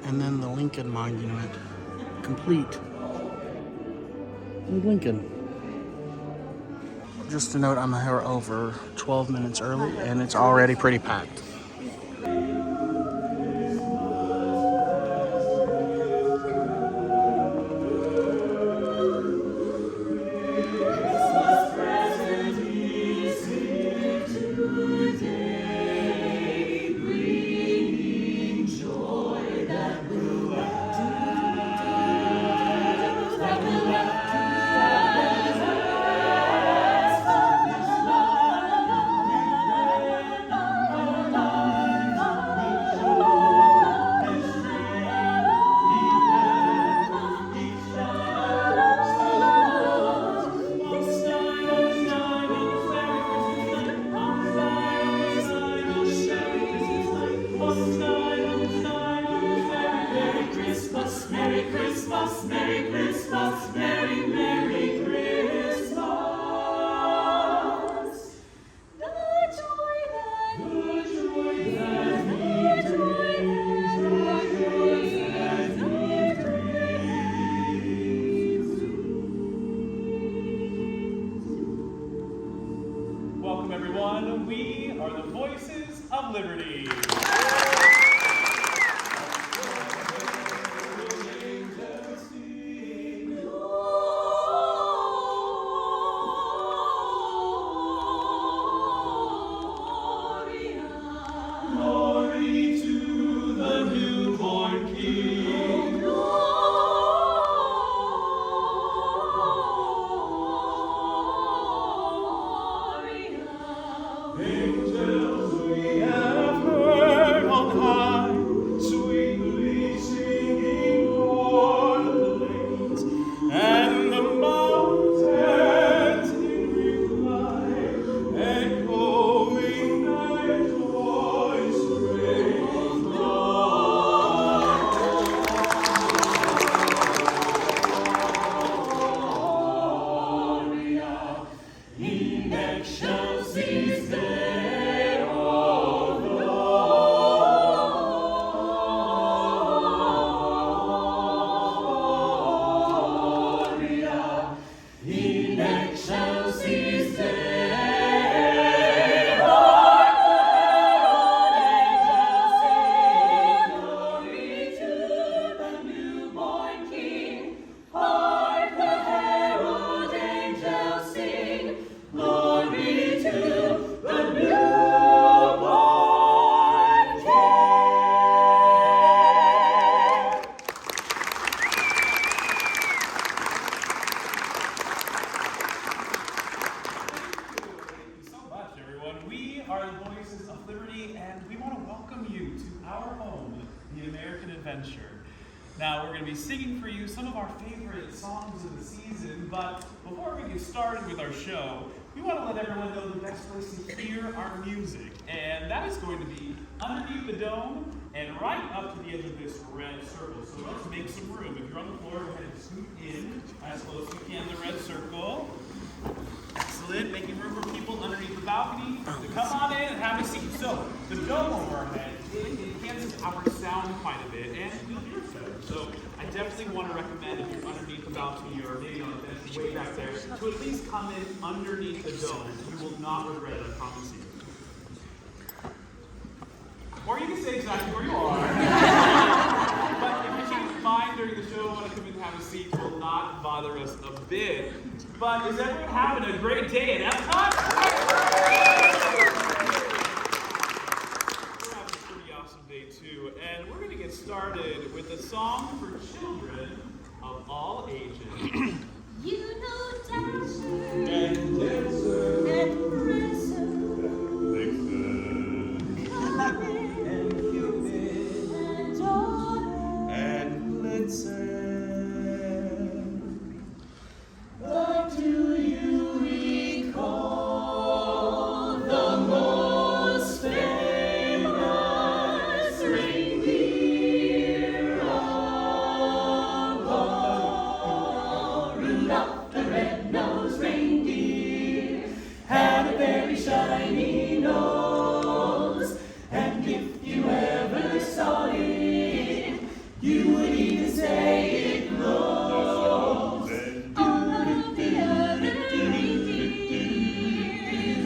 And then the Lincoln Monument, complete with Lincoln. Just to note, I'm here over 12 minutes early, and it's already pretty packed. adventure. Now, we're going to be singing for you some of our favorite songs of the season, but before we get started with our show, we want to let everyone know the best place to hear our music, and that is going to be underneath the dome and right up to the edge of this red circle. So let's make some room. If you're on the floor, go ahead and scoot in as close as you can to the red circle. Excellent, making room for people underneath the balcony to come on in and have a seat. So, the dome over our head, it enhances our sound quite a bit, and you'll hear it better. So, I definitely want to recommend if you're underneath the balcony or maybe on a bench way back there, to at least come in underneath the dome. You will not regret it, I promise you. Or you can stay exactly where you are. But if you change your mind during the show and want to come in and have a seat, it will not bother us a bit. But is everyone having a great day at EPCOT? We're having a pretty awesome day too. And we're going to get started with a song for children of all ages. You know Dasher and Dancer and Prancer and Cupid and Donner and Blitzen. But do you recall the most famous reindeer of all? Rudolph the red-nosed reindeer had a very shiny nose, and if you ever saw it, you would even say it glows. All of the other reindeers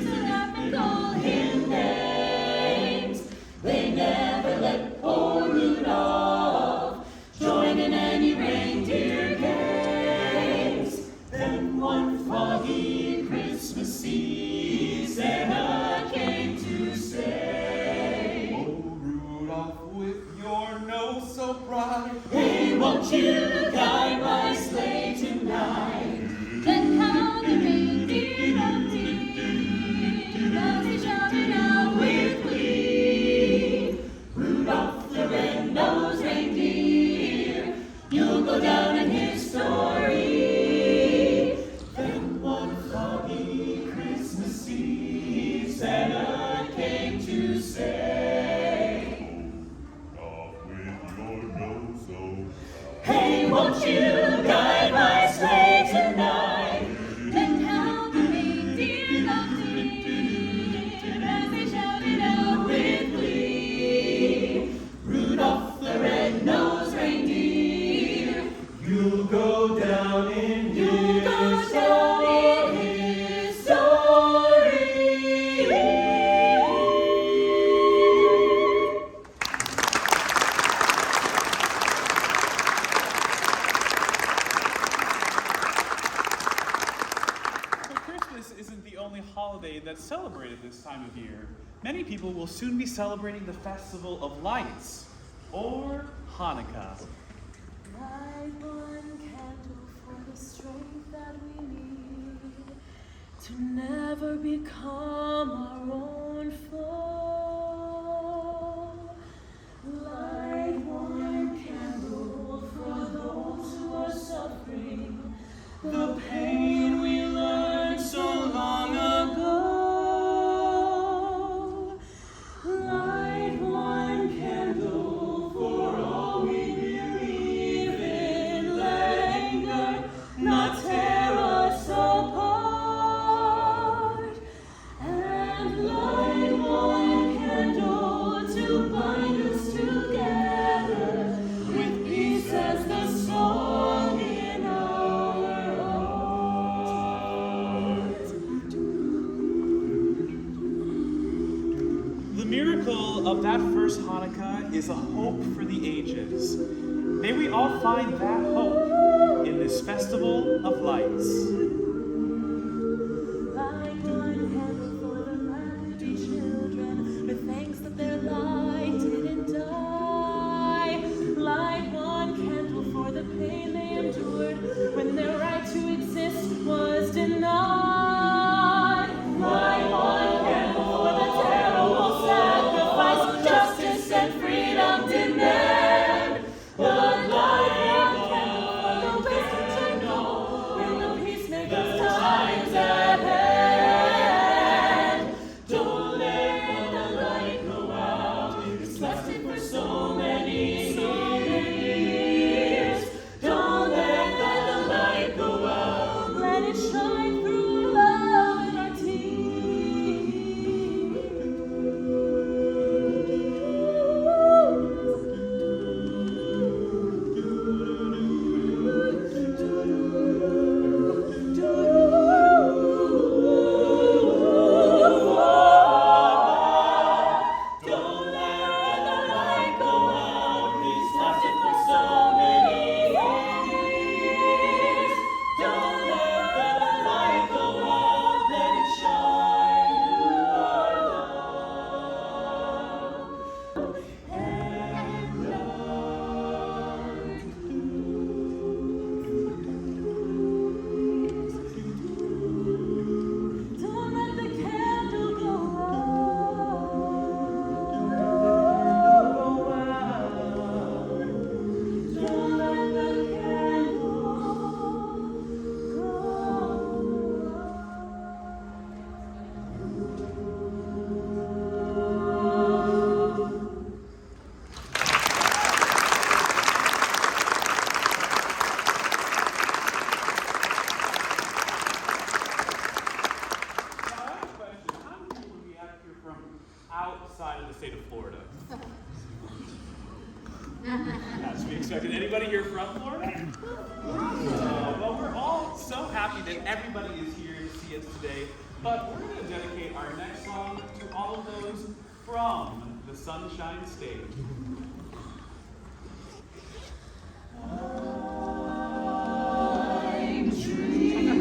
would laugh and call him names. They never let poor Rudolph join in any reindeer games. Then one foggy Christmas Eve, Santa came to say, Oh, Rudolph, with your nose so bright, hey, won't you guide my sleigh tonight? Then how the reindeer loved him as they shouted out with glee. Rudolph the red-nosed reindeer, you'll go down in history. Then one foggy Christmas Eve, Santa came to say, hey, won't you guide my sleigh tonight? Then how the reindeer loved him as they shouted out with glee. Rudolph the red-nosed reindeer, you'll go down in you'll go down in history. But Christmas isn't the only holiday that's celebrated this time of year. Many people will soon be celebrating the Festival of Lights, or Hanukkah. Light one candle for the strength that we need to never become our own foe. Light one candle for those who are suffering the pain we learned so long ago. Light one candle for all we believe in. Let anger not tear us apart. And light one candle to bind us together with peace as the song in our hearts. The miracle of that first Hanukkah is a hope for the ages. May we all find that hope in this festival of lights. Light one candle for the Latter-day children, with thanks that their light didn't die. Light one candle for the pain they endured when their right to exist was denied. Light one candle for the terrible sacrifice justice and freedom demand. As we expected. Anybody here from Florida? Well, we're all so happy that everybody is here to see us today. But we're going to dedicate our next song to all of those from the Sunshine State. I'm dreaming.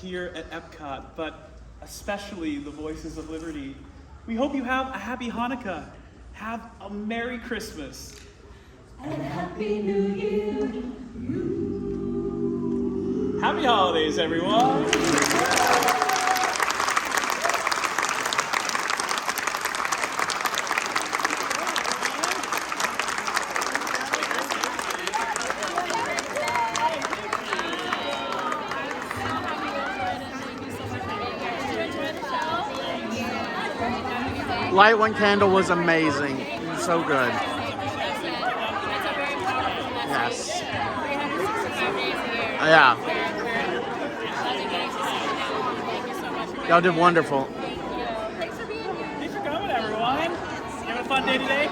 Here at EPCOT, but especially the Voices of Liberty. We hope you have a happy Hanukkah. Have a Merry Christmas. And a Happy New Year. Happy holidays, everyone. Light one candle was amazing. It was so good. Yes. Yeah. Y'all did wonderful. Thanks for coming, everyone. You having a fun day today?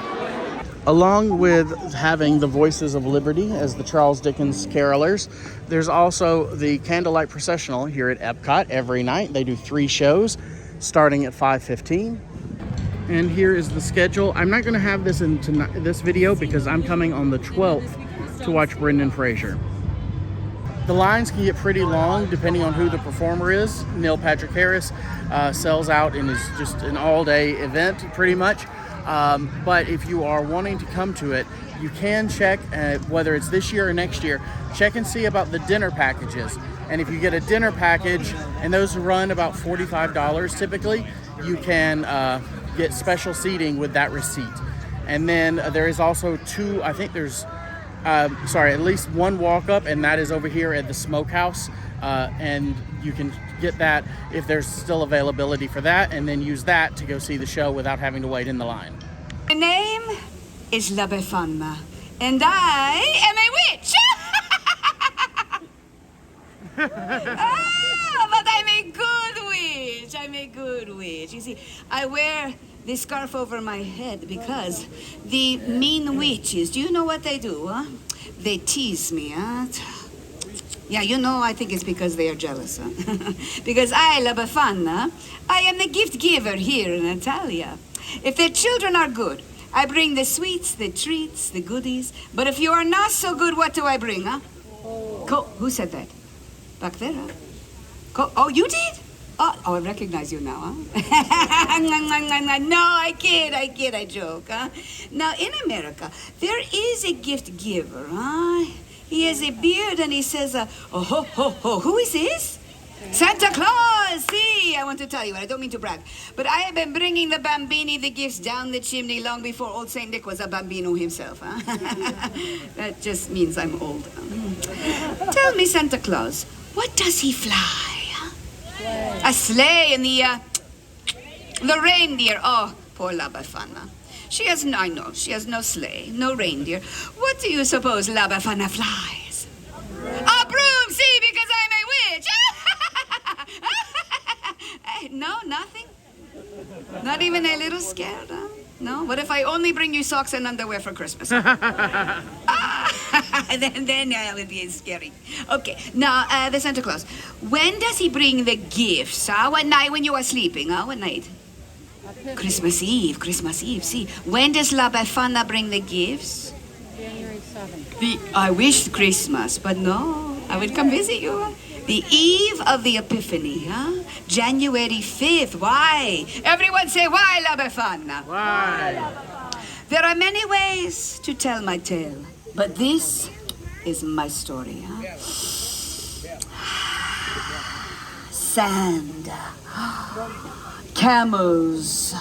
Along with having the Voices of Liberty as the Charles Dickens carolers, there's also the Candlelight Processional here at EPCOT every night. They do 3 shows starting at 5:15. And here is the schedule. I'm not going to have this in this video because I'm coming on the 12th to watch Brendan Fraser. The lines can get pretty long depending on who the performer is. Neil Patrick Harris sells out and is just an all-day event pretty much. But if you are wanting to come to it, you can check whether it's this year or next year. Check and see about the dinner packages. And if you get a dinner package, and those run about $45 typically, you can get special seating with that receipt. And then there is also at least one walk-up, and that is over here at the Smokehouse. And you can get that if there's still availability for that, and then use that to go see the show without having to wait in the line. My name is La Befana, and I am a witch. But I'm a good witch. I'm a good witch. You see, I wear this scarf over my head because the mean witches, do you know what they do, huh? They tease me, huh? Yeah, you know, I think it's because they are jealous, huh? Because I, La Befana, I am the gift giver here in Italia. If their children are good, I bring the sweets, the treats, the goodies. But if you are not so good, what do I bring, huh? Who said that? Back there, huh? Oh, you did? Oh, I recognize you now, huh? No, I kid, I joke, huh? Now, in America, there is a gift giver, huh? He has a beard and he says, oh, ho, ho, ho. Who is this? Santa Claus! See, I want to tell you, I don't mean to brag, but I have been bringing the bambini, the gifts, down the chimney long before old Saint Nick was a bambino himself, huh? That just means I'm old. Tell me, Santa Claus, what does he fly? Huh? A sleigh and the reindeer. Oh, poor La Befana. She has no sleigh, no reindeer. What do you suppose La Befana flies? A broom, see, because I'm a witch. No, nothing? Not even a little scared, huh? No? What if I only bring you socks and underwear for Christmas? Then I would be scary. Okay, now, the Santa Claus. When does he bring the gifts, huh? What night when you are sleeping, huh? What night? Christmas Eve, see. When does La Befana bring the gifts? January 7th. I wish Christmas, but no, I would come visit you. The eve of the Epiphany, huh? January 5th. Why? Everyone say, why, La Befana? Why? There are many ways to tell my tale, but this is my story, huh? Sand. Camels.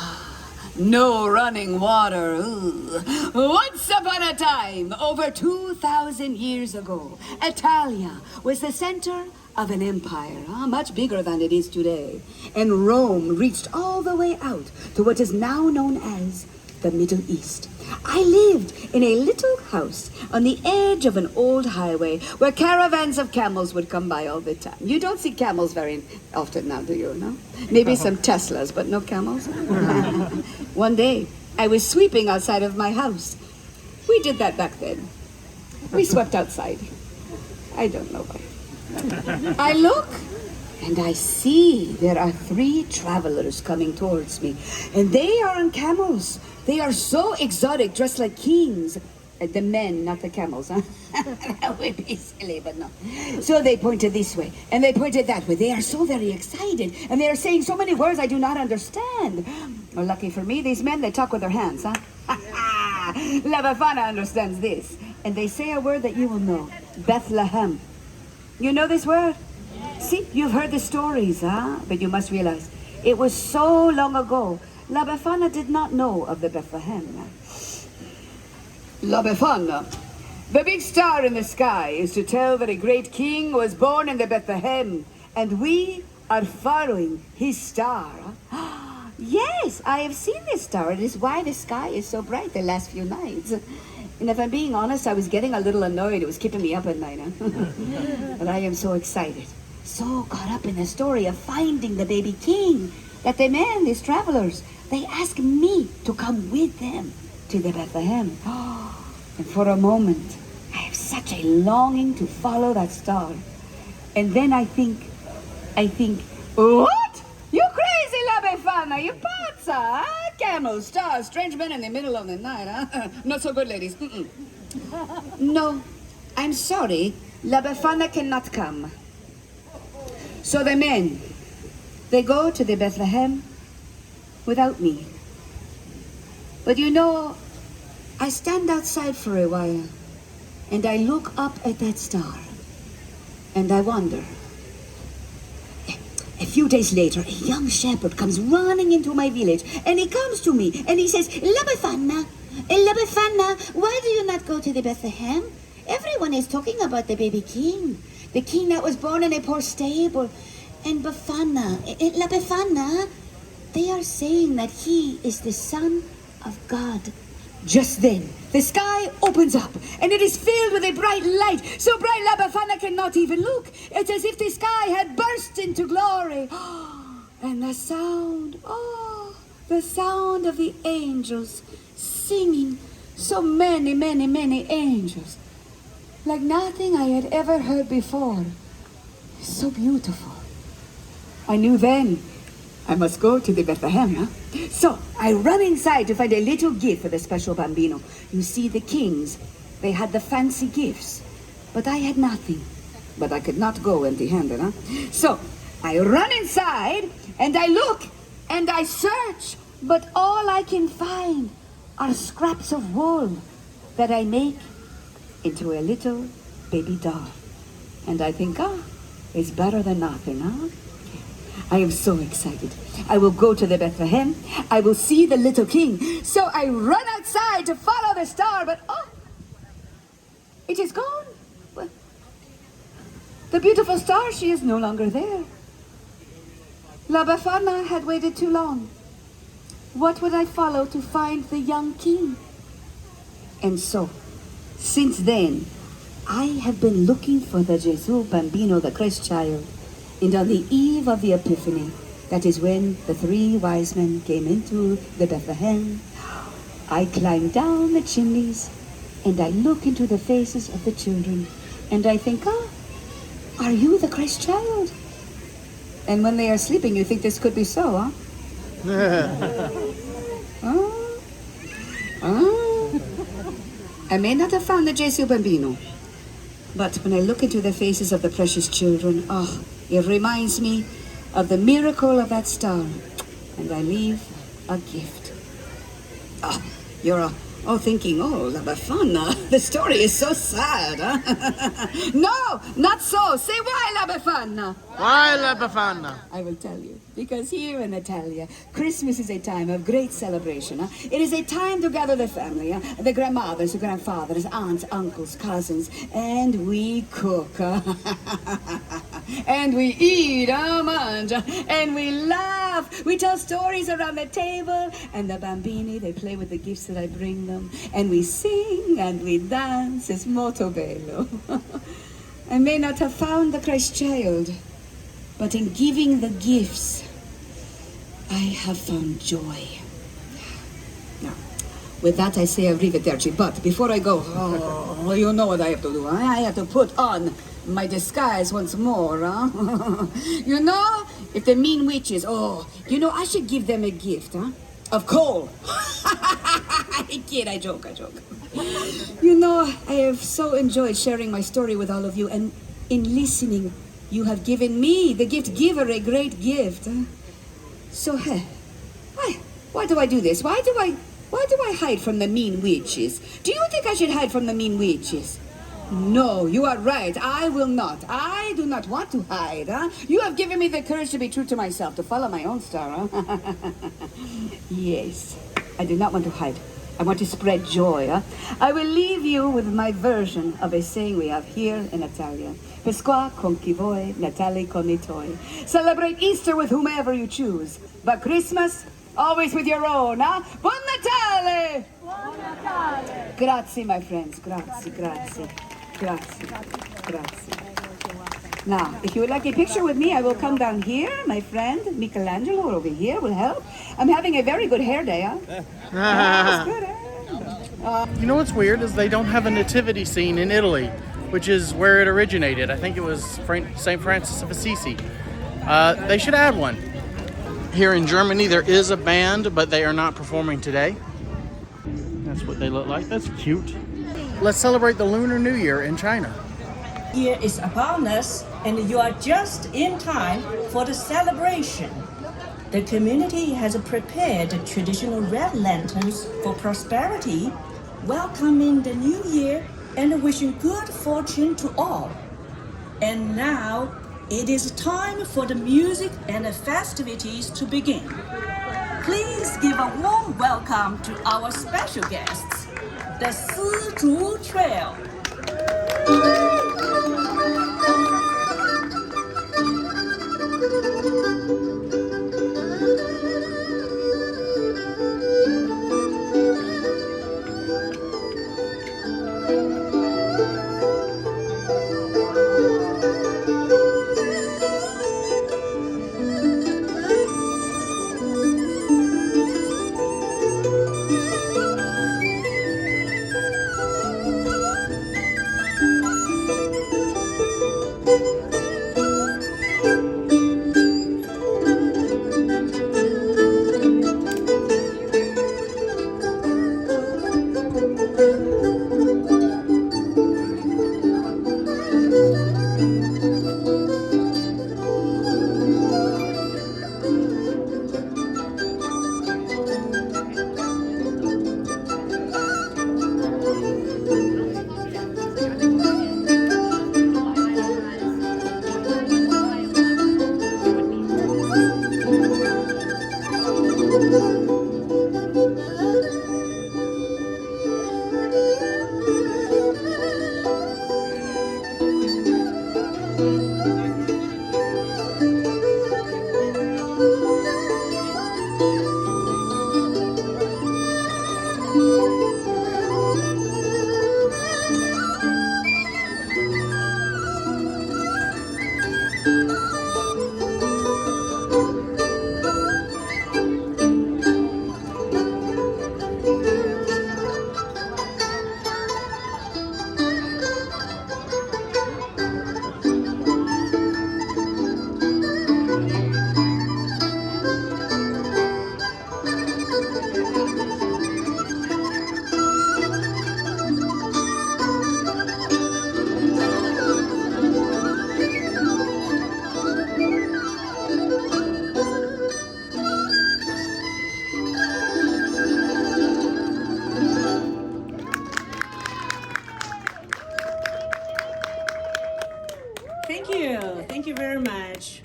No running water. Ooh. Once upon a time, over 2,000 years ago, Italia was the center of an empire, much bigger than it is today. And Rome reached all the way out to what is now known as the Middle East. I lived in a little house on the edge of an old highway where caravans of camels would come by all the time. You don't see camels very often now, do you? No? Maybe some Teslas, but no camels. One day, I was sweeping outside of my house. We did that back then. We swept outside. I don't know why. I look, and I see there are 3 travelers coming towards me, and they are on camels. They are so exotic, dressed like kings. The men, not the camels, huh? That would be silly, but no. So they pointed this way, and they pointed that way. They are so very excited, and they are saying so many words I do not understand. Well, lucky for me, these men, they talk with their hands, huh? La Befana understands this, and they say a word that you will know. Bethlehem. You know this word? See, you've heard the stories, huh? But you must realize, it was so long ago. La Befana did not know of the Bethlehem. La Befana, the big star in the sky, is to tell that a great king was born in the Bethlehem, and we are following his star. Yes, I have seen this star. It is why the sky is so bright the last few nights. And if I'm being honest, I was getting a little annoyed. It was keeping me up at night, huh? But I am so excited, so caught up in the story of finding the baby king, that the men, these travelers, they asked me to come with them to the Bethlehem. And for a moment, I have such a longing to follow that star. And then I think, what? You crazy, La Befana, you pazza, huh? Camels, stars, strange men in the middle of the night, huh? Not so good, ladies. No, I'm sorry, La Befana cannot come. So the men, they go to the Bethlehem without me. But you know, I stand outside for a while, and I look up at that star, and I wonder. A few days later, a young shepherd comes running into my village, and he comes to me, and he says, La Befana, why do you not go to the Bethlehem? Everyone is talking about the baby king, the king that was born in a poor stable. And Befana, La Befana, they are saying that he is the son of God. Just then, the sky opens up, and it is filled with a bright light, so bright La Befana can cannot even look. It's as if the sky had burst into glory. And the sound, the sound of the angels singing. So many, many, many angels. Like nothing I had ever heard before. So beautiful. I knew then I must go to the Bethlehem, huh? So I run inside to find a little gift for the special bambino. You see, the kings, they had the fancy gifts, but I had nothing. But I could not go empty-handed, huh? So I run inside and I look and I search, but all I can find are scraps of wool that I make into a little baby doll. And I think, it's better than nothing, huh? I am so excited. I will go to the Bethlehem. I will see the little king. So I run outside to follow the star, but it is gone. Well, the beautiful star, she is no longer there. La Befana had waited too long. What would I follow to find the young king? And so, since then, I have been looking for the Jesus Bambino, the Christ child. And on the eve of the Epiphany, that is when the 3 wise men came into the Bethlehem, I climb down the chimneys and I look into the faces of the children and I think, are you the Christ child? And when they are sleeping, you think this could be so, huh? I may not have found the Jesus Bambino, but when I look into the faces of the precious children, it reminds me of the miracle of that star, and I leave a gift. You're thinking, La Befana, the story is so sad, huh? No, not so. Say why, La Befana? Why, La Befana? I will tell you. Because here in Italia, Christmas is a time of great celebration. Huh? It is a time to gather the family, the grandmothers, the grandfathers, aunts, uncles, cousins, and we cook. And we eat, mangia, and we laugh. We tell stories around the table, and the bambini, they play with the gifts that I bring them, and we sing and we dance. It's molto bello. I may not have found the Christ child, but in giving the gifts, I have found joy. Now, with that I say arrivederci, but before I go, you know what I have to do. I have to put on my disguise once more, huh? You know, if the mean witches, I should give them a gift, huh? Of coal. I kid, I joke. You know, I have so enjoyed sharing my story with all of you, and in listening, you have given me, the gift giver, a great gift. So, why do I do this? Why do I hide from the mean witches? Do you think I should hide from the mean witches? No, you are right. I will not. I do not want to hide, huh? You have given me the courage to be true to myself, to follow my own star, huh? Yes, I do not want to hide. I want to spread joy, huh? I will leave you with my version of a saying we have here in Italia. Pesqua con chi vuoi, Natale con i tuoi. Celebrate Easter with whomever you choose, but Christmas, always with your own, huh? Buon Natale! Buon Natale! Grazie, my friends. Grazie. Now, if you would like a picture with me, I will come down here. My friend Michelangelo over here will help. I'm having a very good hair day, huh? That's good, eh? You know what's weird is they don't have a nativity scene in Italy, which is where it originated. I think it was St. Francis of Assisi. They should add one. Here in Germany, there is a band, but they are not performing today. That's what they look like. That's cute. Let's celebrate the Lunar New Year in China. Year is upon us, and you are just in time for the celebration. The community has prepared traditional red lanterns for prosperity, welcoming the new year and wishing good fortune to all. And now, it is time for the music and the festivities to begin. Please give a warm welcome to our special guests, the Si-Zhu Trail. Thank you very much.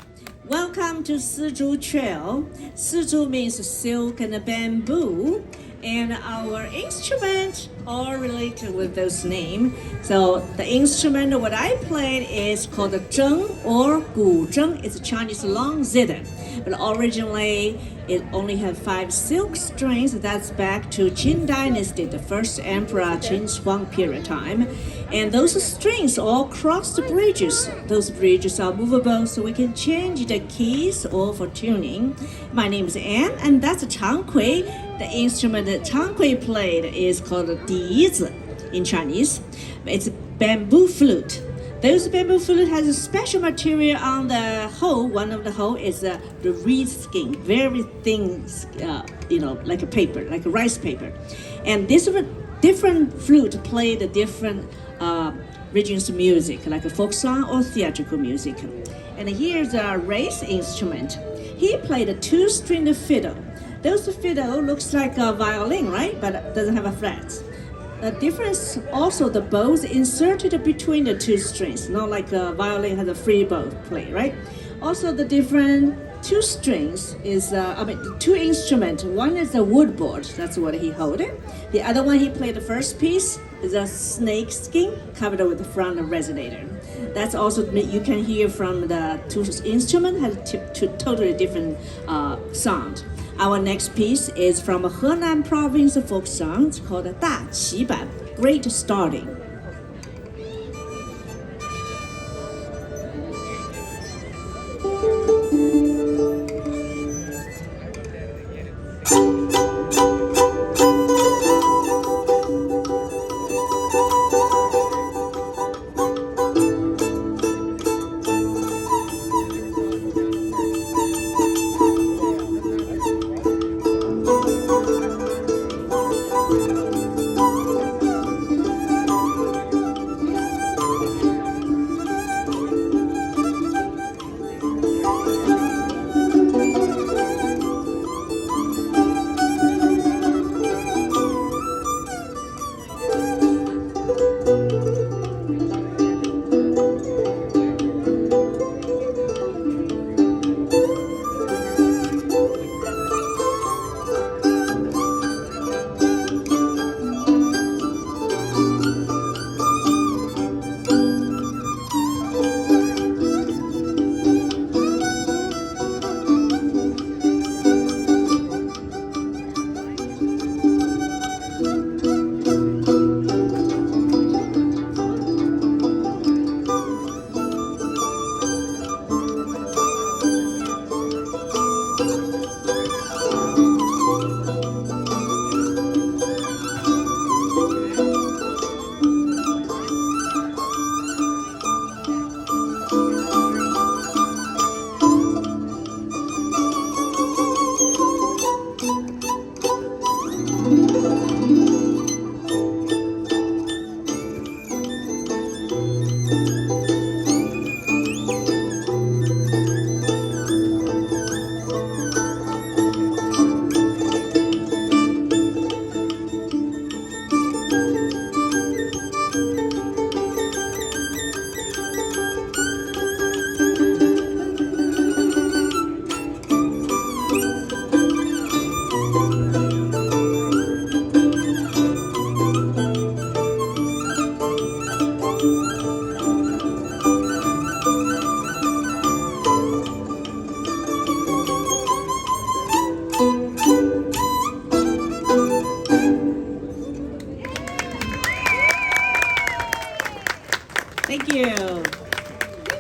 Welcome to Si-Zhu Trail. Si-Zhu means silk and bamboo, and our instrument all related with those names. So the instrument what I played is called the zheng or gu zheng. It's a Chinese long zither, but originally it only had 5 silk strings. That's back to Qin Dynasty, the first emperor Qin Huang period time. And those strings all cross the bridges. Those bridges are movable, so we can change the keys or for tuning. My name is Anne, and that's Chang Kui. The instrument that Chang Kui played is called dizi in Chinese. It's a bamboo flute. Those bamboo flute has a special material on the hole. One of the hole is the reed skin, very thin, like a paper, like a rice paper. And this different flute play the different regions of music, like a folk song or theatrical music. And here's a race instrument. He played a 2-string fiddle. Those fiddle looks like a violin, right? But it doesn't have a frets. The difference also the bows inserted between the 2 strings, not like a violin has a free bow play, right? Also the different 2 strings is, 2 instruments. One is a wood board, that's what he held it. The other one he played the first piece is a snake skin covered with the front resonator. That's also, you can hear from the 2 instruments has totally different sound. Our next piece is from a Henan province folk song. It's called 大旗版, Great Starting.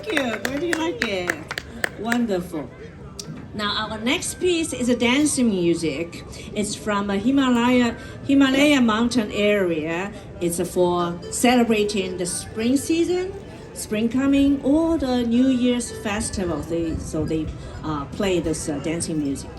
Thank you. Glad you like it. Wonderful. Now our next piece is a dancing music. It's from a Himalaya mountain area. It's for celebrating the spring season, spring coming, or the New Year's festival. They play this dancing music.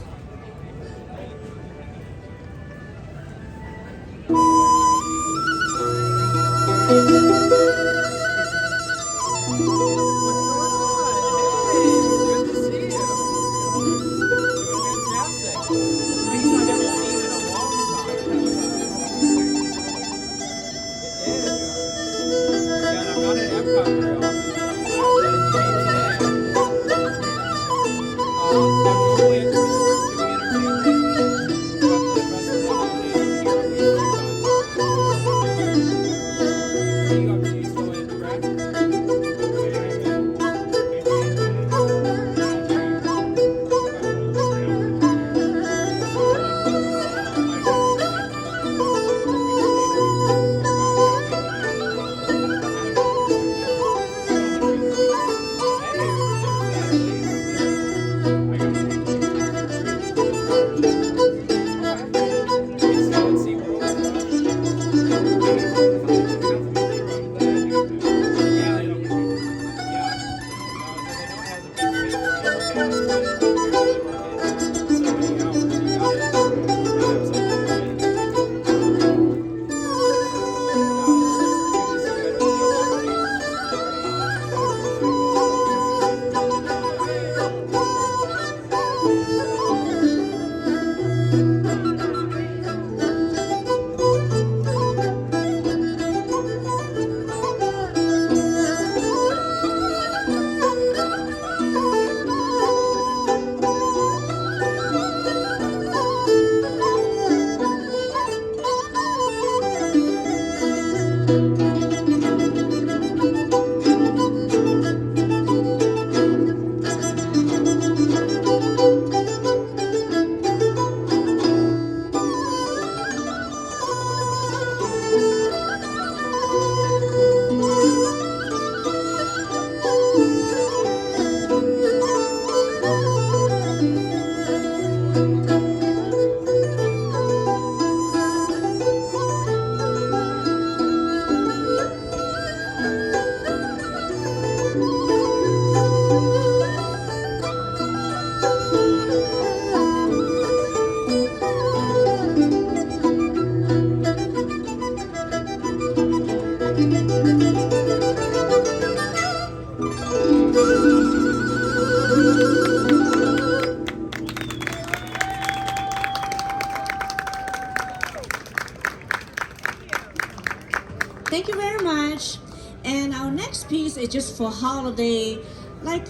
Thank you very much. And our next piece is just for holiday, like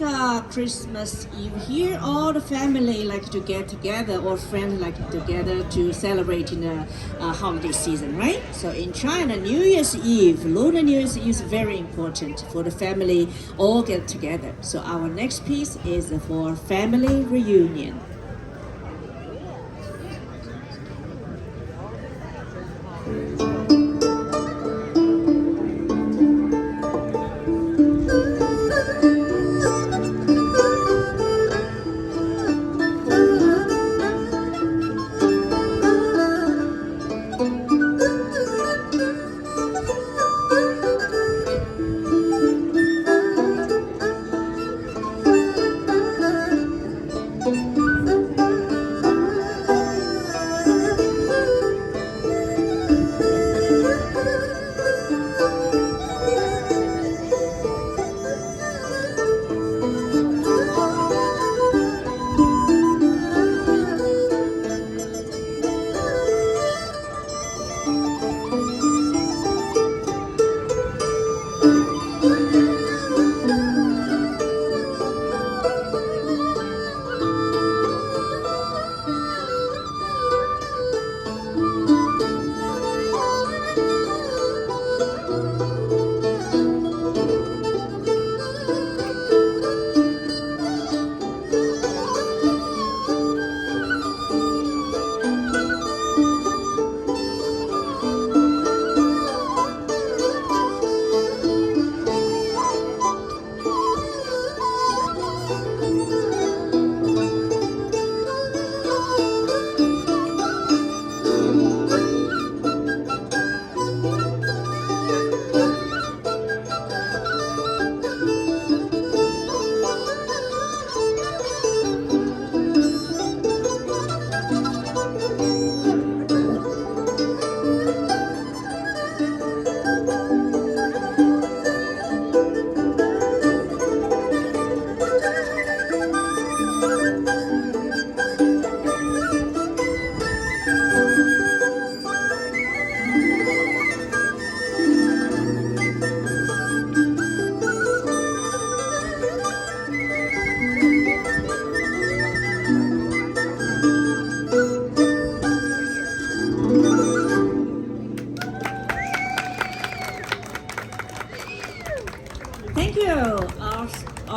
Christmas Eve. Here, all the family like to get together, or friends like together to celebrate in the holiday season, right? So in China, New Year's Eve, Lunar New Year's Eve is very important for the family all get together. So our next piece is for family reunion.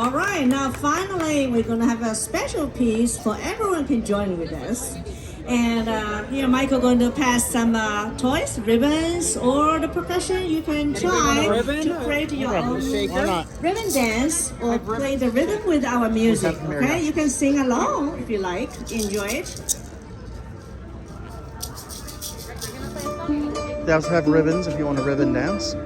All right, now finally we're gonna have a special piece for everyone can join with us. And here Michael going to pass some toys, ribbons, or the percussion. You can try to create your own ribbon dance or play the rhythm with our music. Okay, you can sing along if you like. Enjoy it. They also have ribbons if you want a ribbon dance.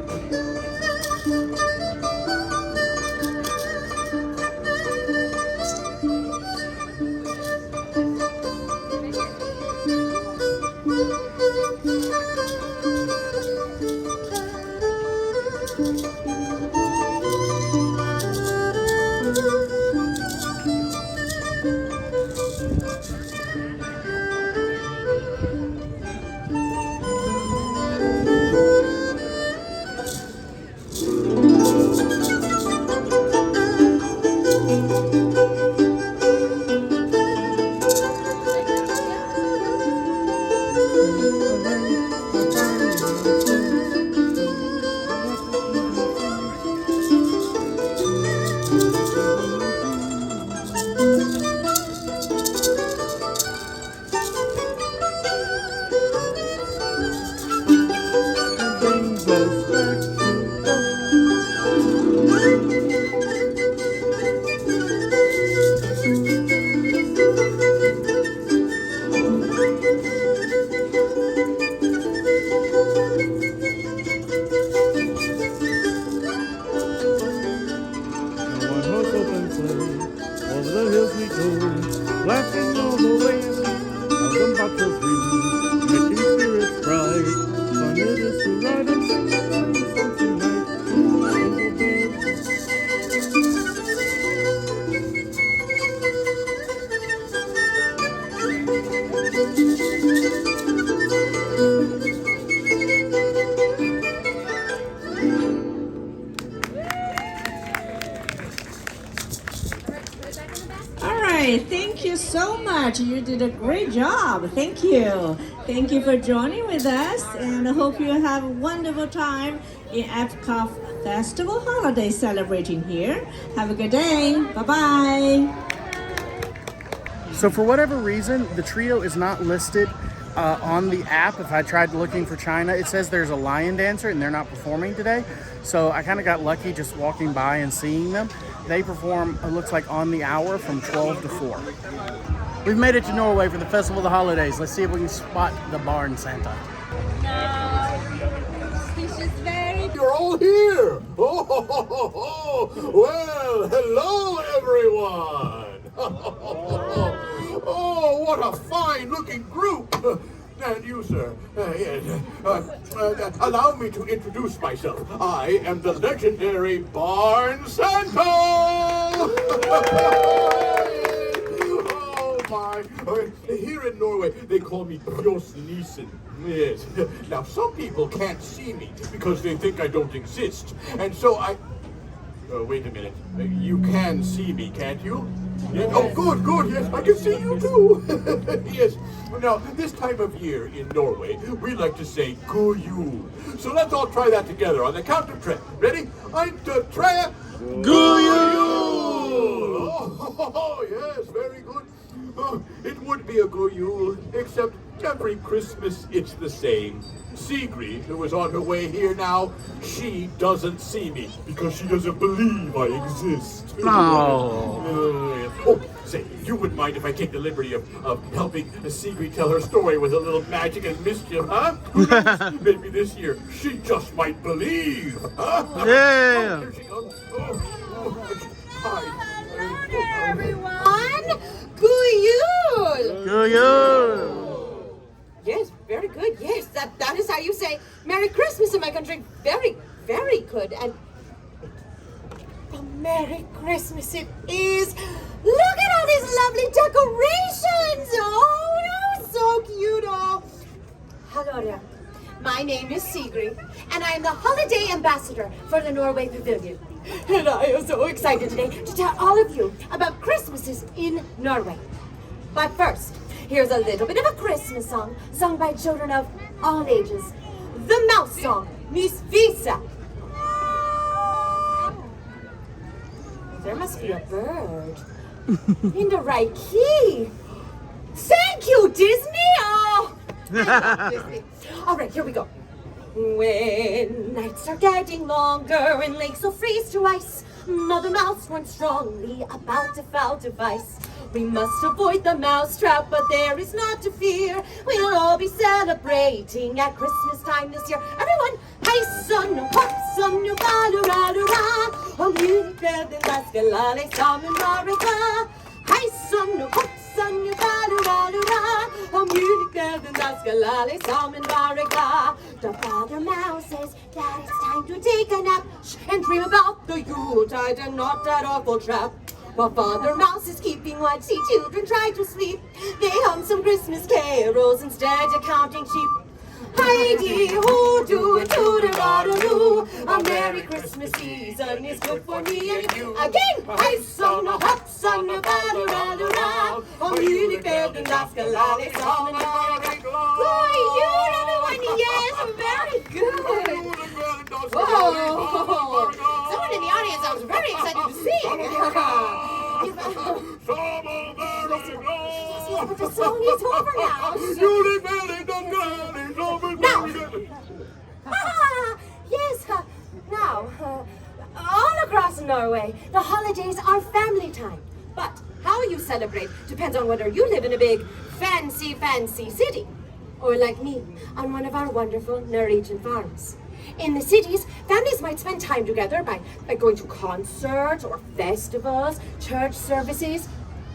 Thank you so much. You did a great job. Thank you. Thank you for joining with us, and I hope you have a wonderful time in EPCOT Festival holiday celebrating here. Have a good day. Bye-bye. So for whatever reason, the trio is not listed on the app. If I tried looking for China, it says there's a lion dancer and they're not performing today. So I kind of got lucky just walking by and seeing them. They perform, it looks like, on the hour from 12 to 4. We've made it to Norway for the Festival of the Holidays. Let's see if we can spot the Barn Santa. He's just very... You're all here! Oh, well, hello everyone! Oh, what a fine-looking group! And you, sir, allow me to introduce myself. I am the legendary Barn Santa! Oh, my. Here in Norway, they call me Nissen. Yes. Now, some people can't see me because they think I don't exist. And so wait a minute. You can see me, can't you? Yeah. Oh, good, yes, I can see you too. Yes. Now, this time of year in Norway, we like to say God jul. So let's all try that together on the count of 3. Ready? 1, 2, 3. God jul! Oh, yes, very good. Oh, it would be a God jul, except every Christmas it's the same. Sigrid, who is on her way here now, she doesn't see me because she doesn't believe I exist. Oh, say, you wouldn't mind if I take the liberty of helping Sigrid tell her story with a little magic and mischief, huh? Who knows? Maybe this year she just might believe, huh? Yeah. Oh, here she comes. Hi. Hello there, everyone. God jul. God jul. Yes, very good. Yes, that is how you say Merry Christmas in my country. Very, very good. And oh, Merry Christmas it is. Look at all these lovely decorations. Oh, so cute. Oh. Hello there. My name is Sigrid, and I am the holiday ambassador for the Norway Pavilion. And I am so excited today to tell all of you about Christmases in Norway. But first, here's a little bit of a Christmas song sung by children of all ages. The mouse song, Mischievous. There must be a bird. In the right key. Thank you, Disney! Oh, I love Disney. All right, here we go. When nights are getting longer and lakes will freeze to ice, Mother Mouse warns strongly about a foul device. We must avoid the mousetrap, but there is not to fear. We'll all be celebrating at Christmas time this year. Everyone, hi son, hop son, ba-da-da-da-da. Om julekväll den ska lale sammen vara glad. Hi son, hop son, ba-da-da-da-da. Om julekväll den ska lale sammen vara glad. The Father Mouse says that it's time to take a nap and dream about the Yuletide and not that awful trap. While Father Mouse is keeping watch, see children try to sleep. They hum some Christmas carols instead of counting sheep. Hi-dee-ho, do-a-do-da-da-da-doo. A Merry Christmas season is good for me and you. Again! Hi son, a hop son, a ba-da-da-da-da. Om julekväll den ska lale sammen vara glad. Good jul, everyone! Yes, very good! Whoa! Someone in the audience I was very excited to see. Yes, but the song is over now. Yes, now, all across Norway, the holidays are family time. But how you celebrate depends on whether you live in a big, fancy city, or like me, on one of our wonderful Norwegian farms. In the cities, families might spend time together by going to concerts or festivals, church services,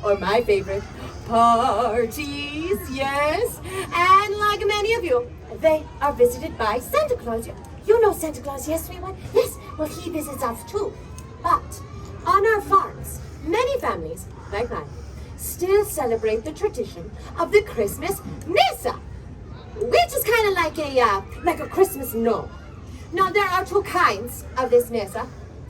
or my favorite, parties, yes. And like many of you, they are visited by Santa Claus. You know Santa Claus, yes, sweet one? Yes, well, he visits us too. But on our farms, many families, like mine, still celebrate the tradition of the Christmas nisse, which is kind of like a Christmas gnome. Now, there are two kinds of this nisse.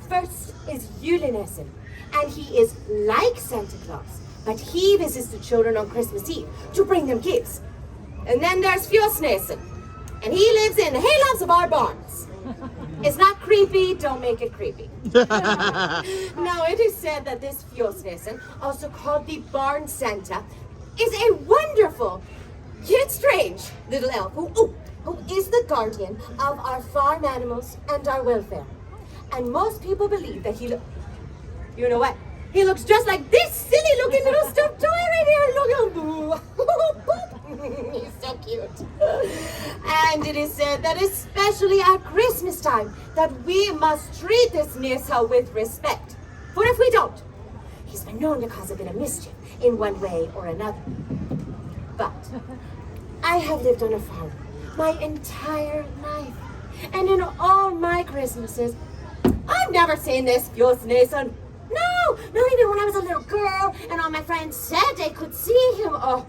First is julenissen, and he is like Santa Claus, but he visits the children on Christmas Eve to bring them gifts. And then there's fjosnissen, and he lives in the haylofts of our barns. It's not creepy, don't make it creepy. Now, it is said that this fjosnissen, also called the Barn Santa, is a wonderful, yet strange little elf who is the guardian of our farm animals and our welfare. And most people believe that you know what? He looks just like this silly looking little stuffed toy right here. Look at he's so cute. And it is said that especially at Christmas time, that we must treat this nisse with respect. For if we don't, he's been known to cause a bit of mischief in one way or another. But I have lived on a farm my entire life, and in all my Christmases, I've never seen this fjosnissen. No, not even when I was a little girl and all my friends said they could see him. Oh,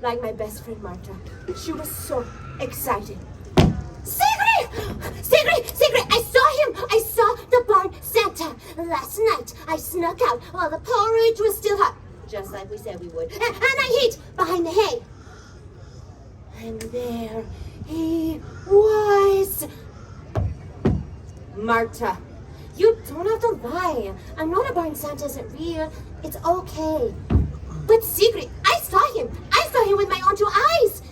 like my best friend Marta. She was so excited. Sigrid! I saw him! I saw the Barn Santa. Last night, I snuck out while the porridge was still hot, just like we said we would. And I hid behind the hay. And there he was. Marta, you don't have to lie. I'm not a Barn Santa isn't real. It's okay. But Sigrid, I saw him. I saw him with my own two eyes.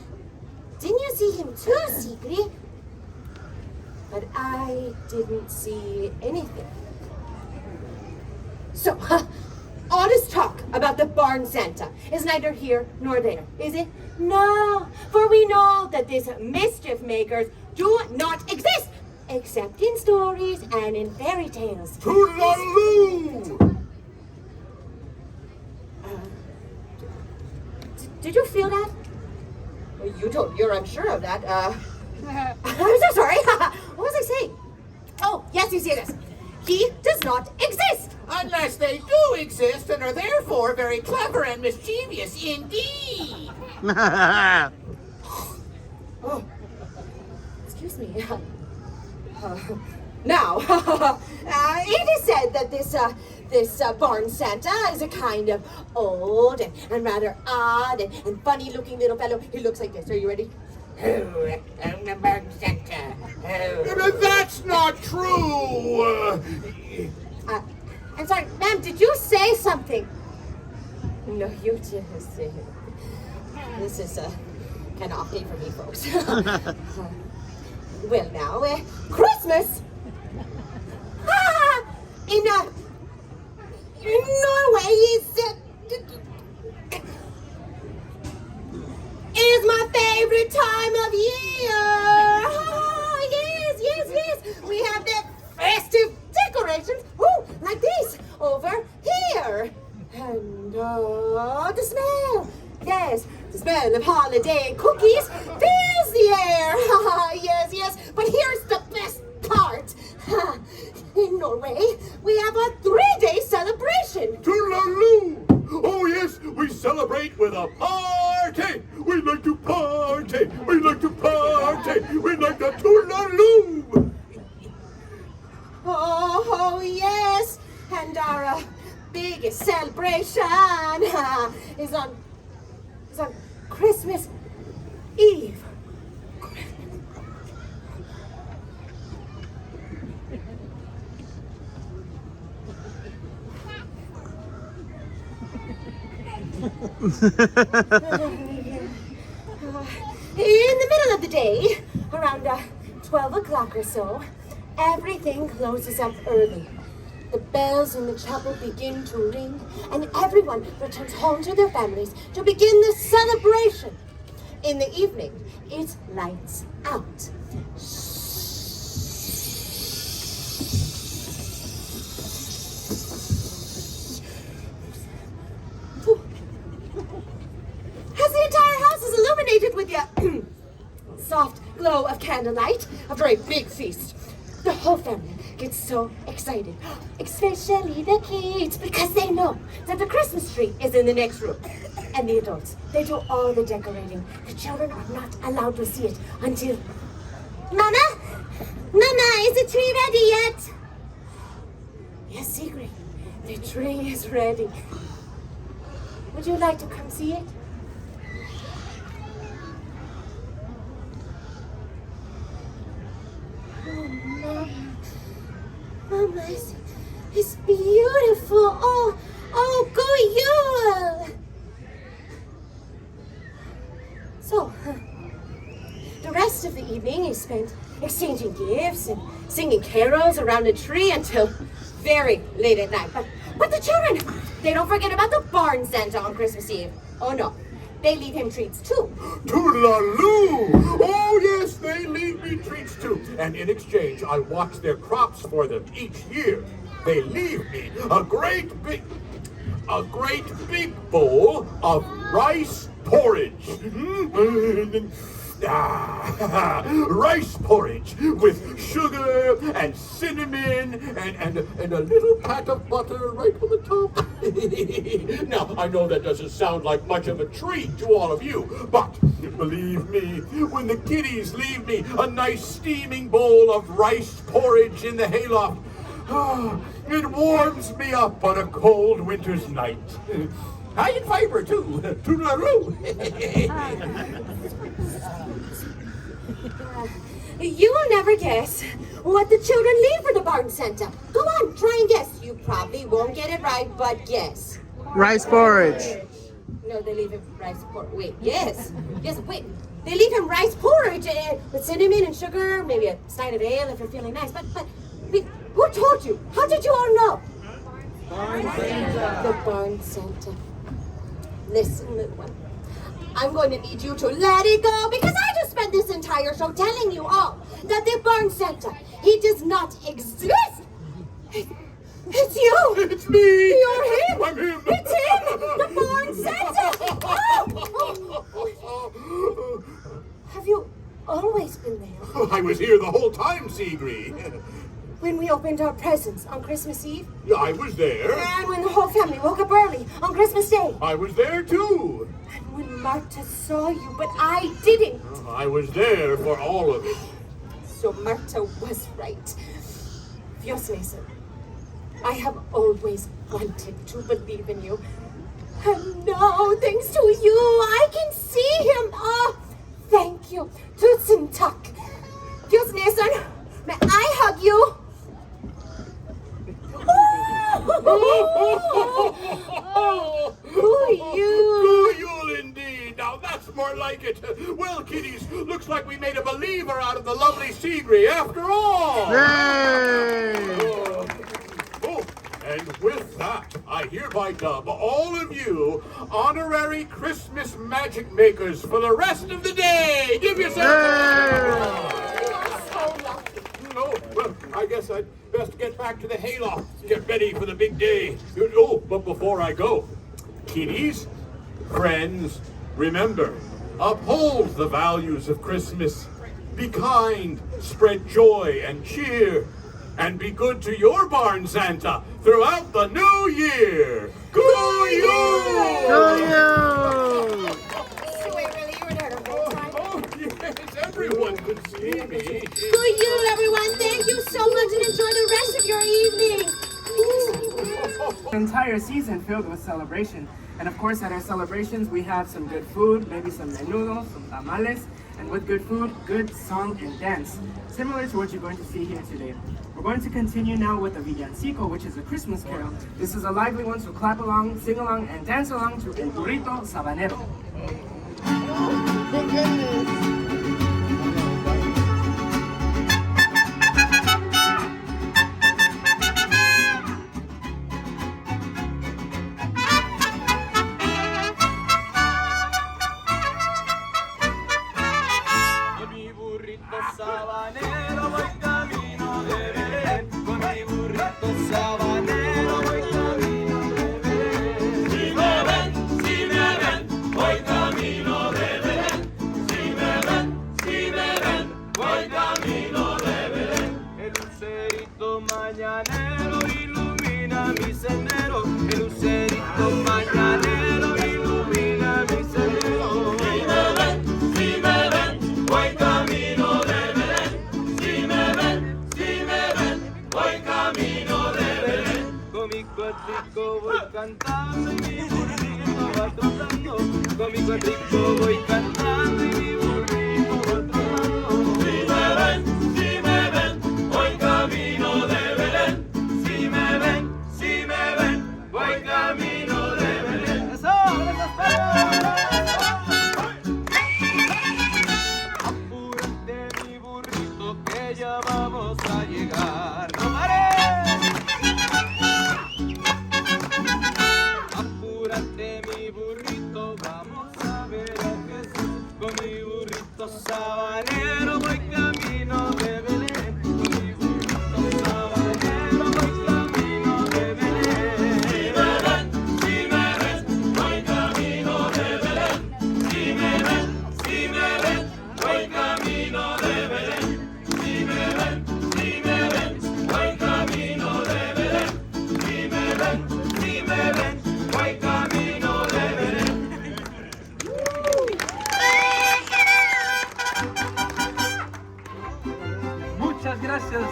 Didn't you see him too, Sigrid? But I didn't see anything. So, all this talk about the Barn Santa is neither here nor there, is it? No, for we know that these mischief makers do not exist, except in stories and in fairy tales. Toodaloo! Did you feel that? Well, you're unsure of that. I'm so sorry. What was I saying? Oh, yes, you see this. He does not exist. Unless they do exist and are therefore very clever and mischievous indeed. Oh, excuse me. Now, it is said that this Barn Santa is a kind of old and rather odd and funny-looking little fellow. He looks like this. Are you ready? Oh, I'm the Barn Santa. But that's not true. I'm sorry, ma'am, did you say something? No, you didn't say it. This is a kind of off day for me, folks. Well, now, Christmas! In Norway is my favorite time of year. Yes. We have the festive decorations, like this over here. And the smell. Yes, the smell of holiday cookies fills the air. Yes. But here's the best part. In Norway, we have a 3-day celebration. Toodaloo! Oh yes, we celebrate with a party. We like to party. We like to toodaloo. Oh yes, and our biggest celebration is on Christmas Eve. In the middle of the day, around 12 o'clock or so, everything closes up early. The bells in the chapel begin to ring, and everyone returns home to their families to begin the celebration. In the evening, it's lights out. As the entire house is illuminated with the soft glow of candlelight, a very big feast. The whole family gets so excited, especially the kids, because they know that the Christmas tree is in the next room. And the adults, they do all the decorating. The children are not allowed to see it until... Mama, is the tree ready yet? Yes, Zachary, the tree is ready. Would you like to come see it? Oh, Mama, it's beautiful. Oh, go you! So, the rest of the evening is spent exchanging gifts and singing carols around the tree until very late at night. But the children, they don't forget about the barn Santa on Christmas Eve. Oh no, they leave him treats too. Toodaloo! Oh yes, they leave me treats too. And in exchange, I watch their crops for them each year. They leave me a great big bowl of rice porridge. Rice porridge with sugar and cinnamon and a little pat of butter right on the top. Now, I know that doesn't sound like much of a treat to all of you, but believe me, when the kiddies leave me a nice steaming bowl of rice porridge in the hayloft, it warms me up on a cold winter's night. High in fiber, too. Toodaloo. You will never guess what the children leave for the barn Santa. Go on, try and guess. You probably won't get it right, but guess. Rice porridge. No, they leave him rice porridge. Wait, yes. Wait. They leave him rice porridge with cinnamon and sugar, maybe a stein of ale if you're feeling nice. But who told you? How did you all know? Barn Santa. The barn Santa. Listen, little one. I'm going to need you to let it go because I just spent this entire show telling you all that the barn Santa, he does not exist. It's you. It's me. You're him. I'm him. It's him. The barn Santa. Oh. Have you always been there? I was here the whole time, Si-Zhu. When we opened our presents on Christmas Eve? Yeah, I was there. And when the whole family woke up early on Christmas Day? I was there too. And when Marta saw you, but I didn't. I was there for all of it. So Marta was right. Viosnesen, I have always wanted to believe in you. And now, thanks to you, I can see him. Oh, thank you. Tusen tack. Viosnesen, may I hug you? Oh, Goo-yule indeed. Now that's more like it. Well, kiddies, looks like we made a believer out of the lovely Si-Zhu after all. And with that, I hereby dub all of you honorary Christmas magic makers for the rest of the day. Give yourself No, well, I guess I'd best get back to the hayloft. Get ready for the big day. Oh, but before I go, kiddies, friends, remember, uphold the values of Christmas. Be kind, spread joy and cheer, and be good to your barn Santa throughout the new year. Goo-yule! Goo-yule! Yes, everyone could see me. Goo-yule, everyone. Thank you so much and enjoy the rest of your evening. An entire season filled with celebration. And of course, at our celebrations, we have some good food, maybe some menudo, some tamales, and with good food, good song and dance, similar to what you're going to see here today. We're going to continue now with the villancico, which is a Christmas carol. This is a lively one, so clap along, sing along, and dance along to El Burrito Sabanero. Oh, my goodness.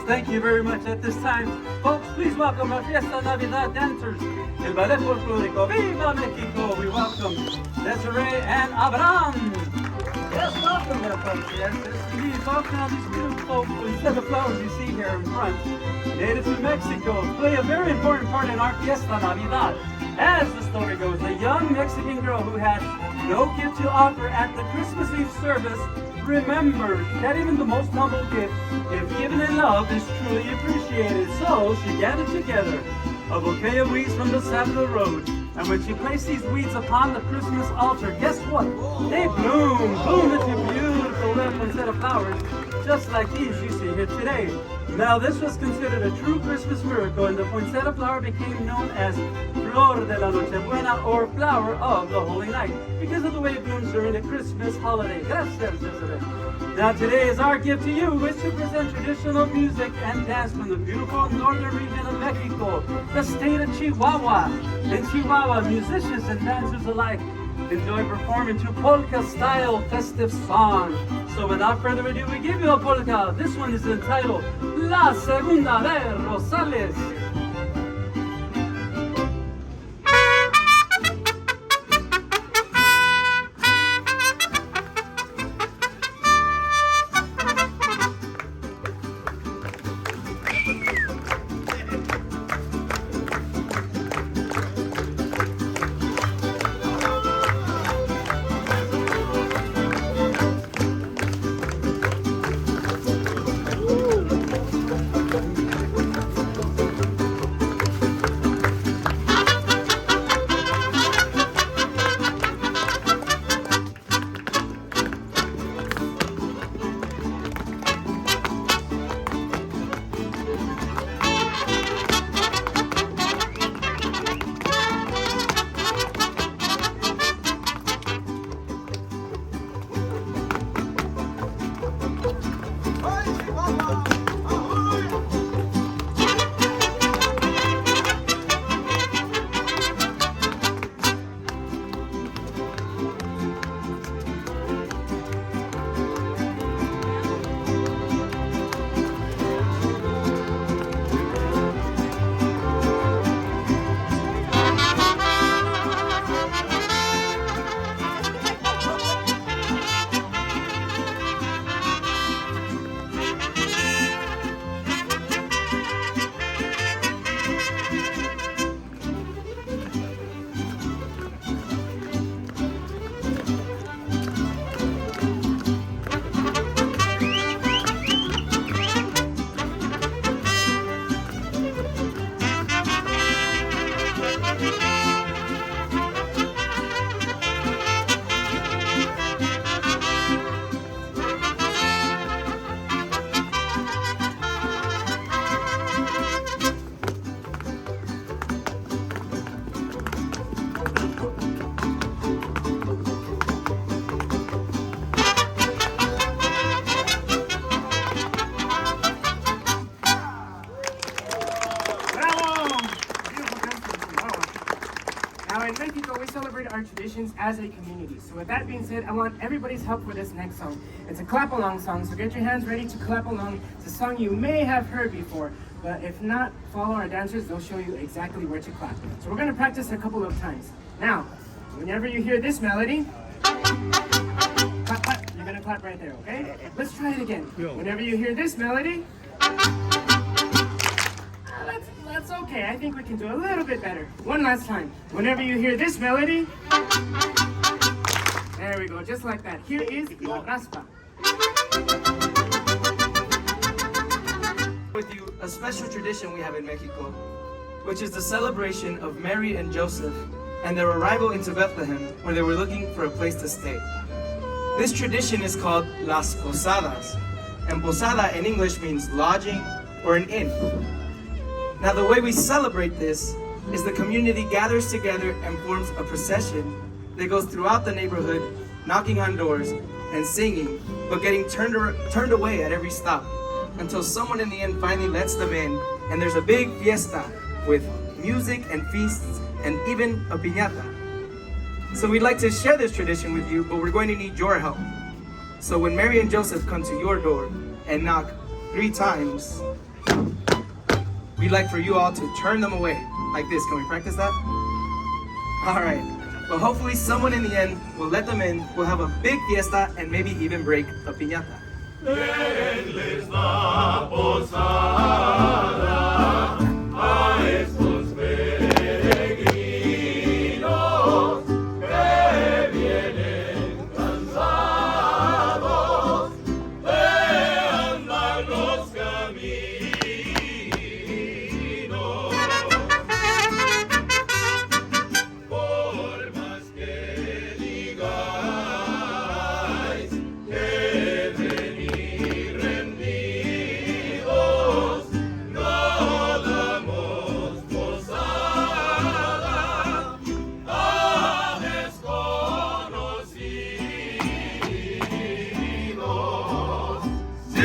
Thank you very much. At this time, folks, please welcome our Fiesta Navidad dancers, El Ballet Folklorico. Viva Mexico! We welcome Desiree and Abraham. Yes, welcome there, folks. Yes, these all these beautiful instead of flowers you see here in front, native to Mexico, play a very important part in our Fiesta Navidad. As the story goes, a young Mexican girl who had no gift to offer at the Christmas Eve service remembered that even the most humble gift, if given in love, is truly appreciated. So she gathered together a bouquet of weeds from the side of the road, and when she placed these weeds upon the Christmas altar, guess what? They bloom into beautiful red poinsettia flowers, just like these you see here today. Now this was considered a true Christmas miracle, and the poinsettia flower became known as Flor de la Nochebuena, or flower of the Holy Night, because of the way it blooms during the Christmas holiday. Gracias, Desiree. Now today is our gift to you, is to present traditional music and dance from the beautiful northern region of Mexico, the state of Chihuahua. In Chihuahua, musicians and dancers alike enjoy performing to polka-style festive songs. So without further ado, we give you a polka. This one is entitled La Segunda de Rosales. Now in Mexico, we celebrate our traditions as a community. So with that being said, I want everybody's help for this next song. It's a clap along song, so get your hands ready to clap along. It's a song you may have heard before, but if not, follow our dancers, they'll show you exactly where to clap. So we're gonna practice a couple of times. Now, whenever you hear this melody, clap, clap. You're gonna clap right there, okay? Let's try it again. Whenever you hear this melody, that's okay. I think we can do a little bit better. One last time. Whenever you hear this melody, there we go, just like that. Here is La Raspa. With you a special tradition we have in Mexico, which is the celebration of Mary and Joseph and their arrival into Bethlehem, where they were looking for a place to stay. This tradition is called Las Posadas, and posada in English means lodging or an inn. Now the way we celebrate this is the community gathers together and forms a procession that goes throughout the neighborhood, knocking on doors and singing, but getting turned away at every stop, until someone in the end finally lets them in, and there's a big fiesta with music and feasts and even a piñata. So we'd like to share this tradition with you, but we're going to need your help. So when Mary and Joseph come to your door and knock 3 times, we'd like for you all to turn them away, like this. Can we practice that? All right. But hopefully someone in the end will let them in, we'll have a big fiesta, and maybe even break a piñata. Denles la posada a estos peregrinos que vienen cansados de andar los caminos. Por más que digáis que venir rendidos, no damos posada a desconocidos. ¡Sí!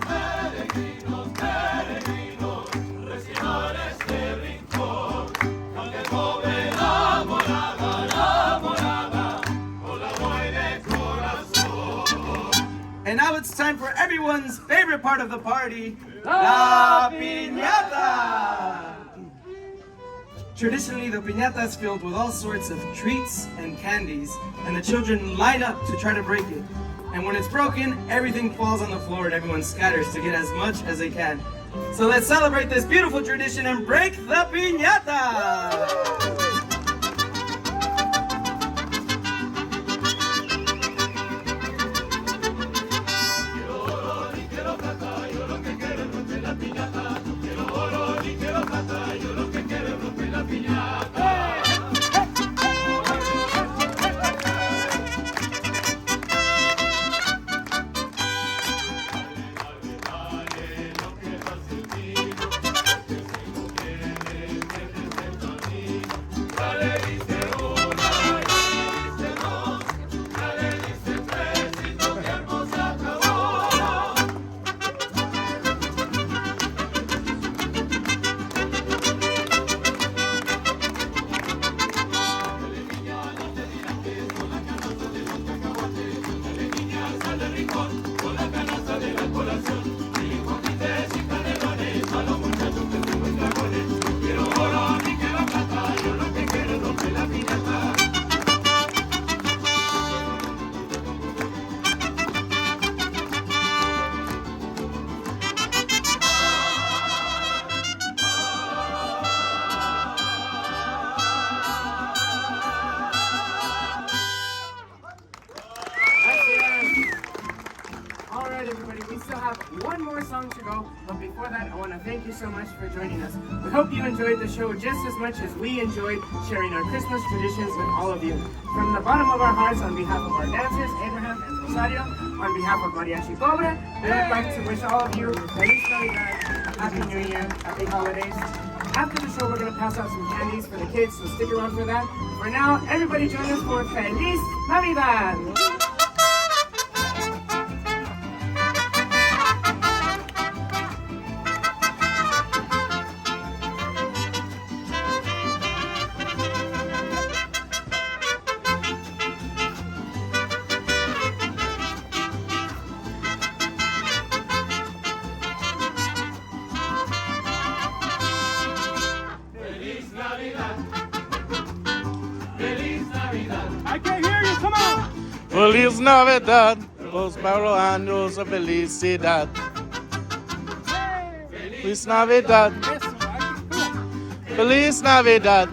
Peregrinos, peregrinos, reciban este rincón, donde cobre la morada, con la buey de corazón. And now it's time for everyone's favorite part of the party, La Piñata! Traditionally, the piñata is filled with all sorts of treats and candies, and the children line up to try to break it. And when it's broken, everything falls on the floor and everyone scatters to get as much as they can. So let's celebrate this beautiful tradition and break the piñata! Quiero oro y quiero plata, yo lo que quiero es romper la piñata. Quiero oro y quiero plata, yo lo que quiero es romper la piñata. All right, everybody, we still have one more song to go, but before that, I want to thank you so much for joining us. We hope you enjoyed the show just as much as we enjoyed sharing our Christmas traditions with all of you. From the bottom of our hearts, on behalf of our dancers, Abraham and Rosario, on behalf of Mariachi Cobre, we would like to wish all of you Feliz Navidad, Happy New Year, Happy Holidays. After the show, we're going to pass out some candies for the kids, so stick around for that. For now, everybody join us for Feliz Navidad! I can't hear you, come on! Feliz Navidad, los años de felicidad. Feliz Navidad. Feliz Navidad.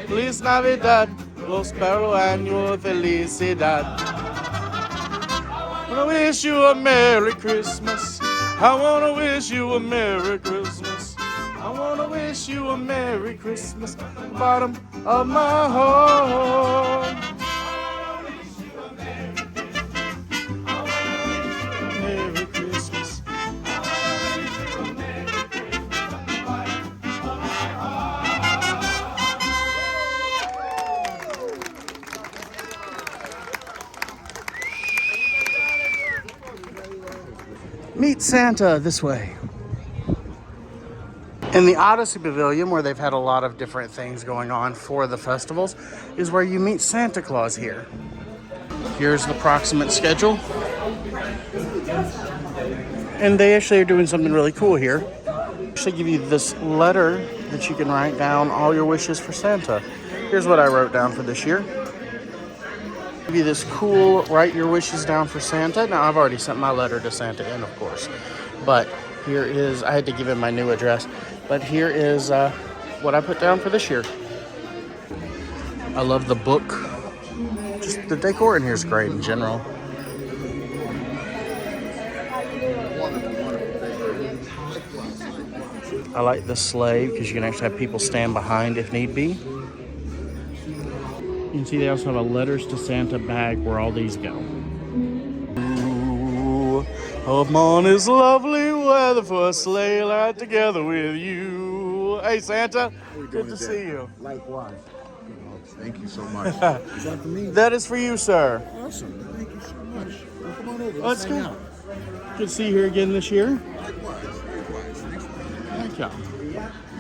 Feliz Navidad, los años de felicidad. I wanna wish you a Merry Christmas. I wanna wish you a Merry Christmas. I wanna wish you a Merry Christmas from the bottom of my heart. Merry Christmas. Meet Santa this way. In the Odyssey Pavilion, where they've had a lot of different things going on for the festivals, is where you meet Santa Claus here. Here's the approximate schedule. And they actually are doing something really cool here. They actually give you this letter that you can write down all your wishes for Santa. Here's what I wrote down for this year. Give you this cool write your wishes down for Santa. Now, I've already sent my letter to Santa in, of course. But here is, I had to give him my new address. But here is what I put down for this year. I love the book. Just the decor in here is great in general. I like the sleigh because you can actually have people stand behind if need be. You can see they also have a letters to Santa bag where all these go. Come on, it's lovely weather for a sleigh ride together with you. Hey, Santa, good to see you. Likewise. Thank you so much. Is that for me? That is for you, sir. Awesome. Thank you so much. Well, come on over. Let's hang go. out. Good to see you here again this year. Likewise. Thanks. Thank you.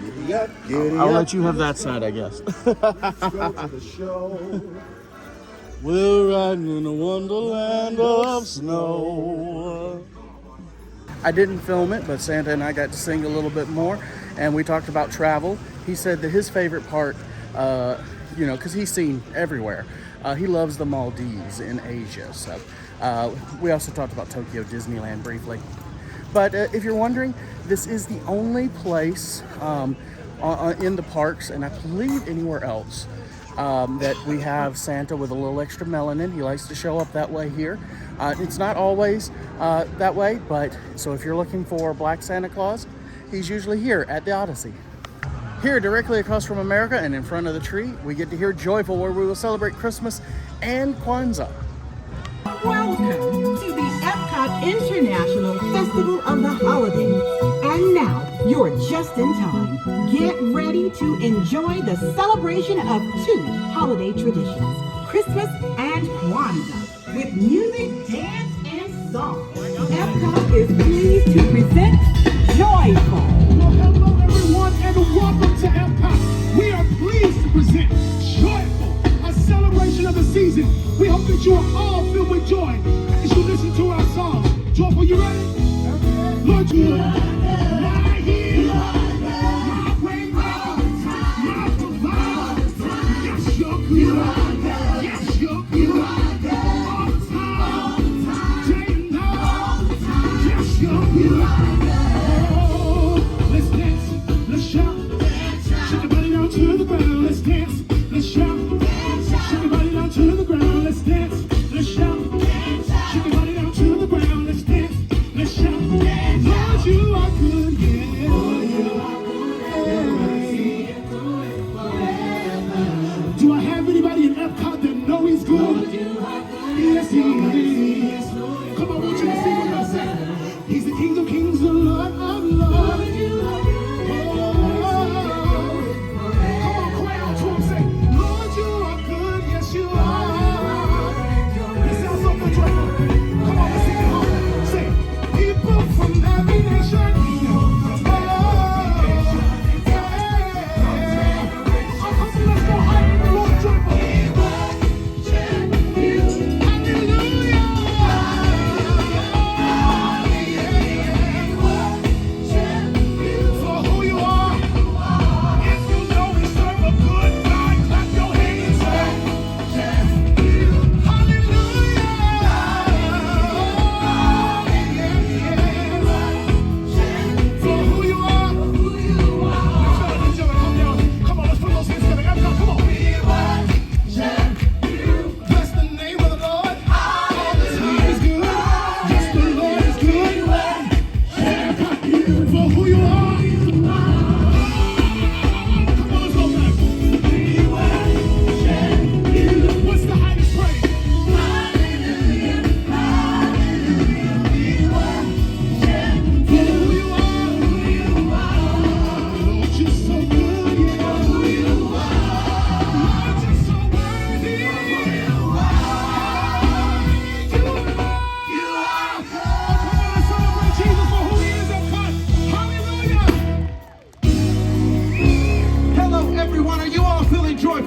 Giddy up. Giddy I'll up. let you have that side, I guess. Let's go to the show. We're riding in a wonderland of snow. I didn't film it, but Santa and I got to sing a little bit more, and we talked about travel. He said that his favorite part, because he's seen everywhere, he loves the Maldives in Asia. So we also talked about Tokyo Disneyland briefly. But if you're wondering, this is the only place in the parks, and I believe anywhere else, that we have Santa with a little extra melanin. He likes to show up that way here. It's not always that way, but so if you're looking for Black Santa Claus, he's usually here at the Odyssey. Here, directly across from America and in front of the tree, we get to hear Joyful, where we will celebrate Christmas and Kwanzaa. Welcome to the EPCOT International Festival of the Holidays. And now, you're just in time. Get ready to enjoy the celebration of two holiday traditions, Christmas and Kwanzaa, with music, dance, and song. EPCOT is pleased to present Joyful. Well, hello everyone and welcome to EPCOT. We are pleased to present Joyful, a celebration of the season. We hope that you are all filled with joy as you listen to our song. Joyful, you ready? Lord, you are my healer, my way maker, my provider. Yes, you're good. Yes, you're good. All the time, day and night. Yes, you're good.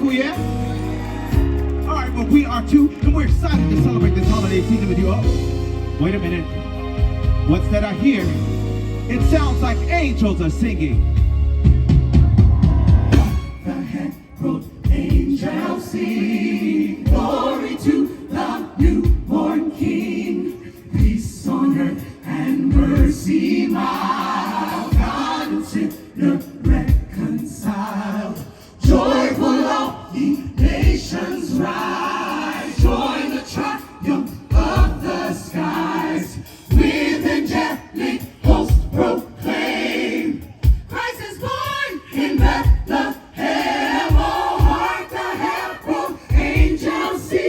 cool, yeah? All right, well, we are too, and we're excited to celebrate this holiday season with you all. Wait a minute. What's that I hear? It sounds like angels are singing. The hand-rolled angels sing, glory to the newborn King. Peace on earth and mercy mild, God and sinner reconciled. Joyful all ye nations rise, join the triumph of the skies. With angelic hosts proclaim, Christ is born in Bethlehem. Oh, hark the herald angels sing.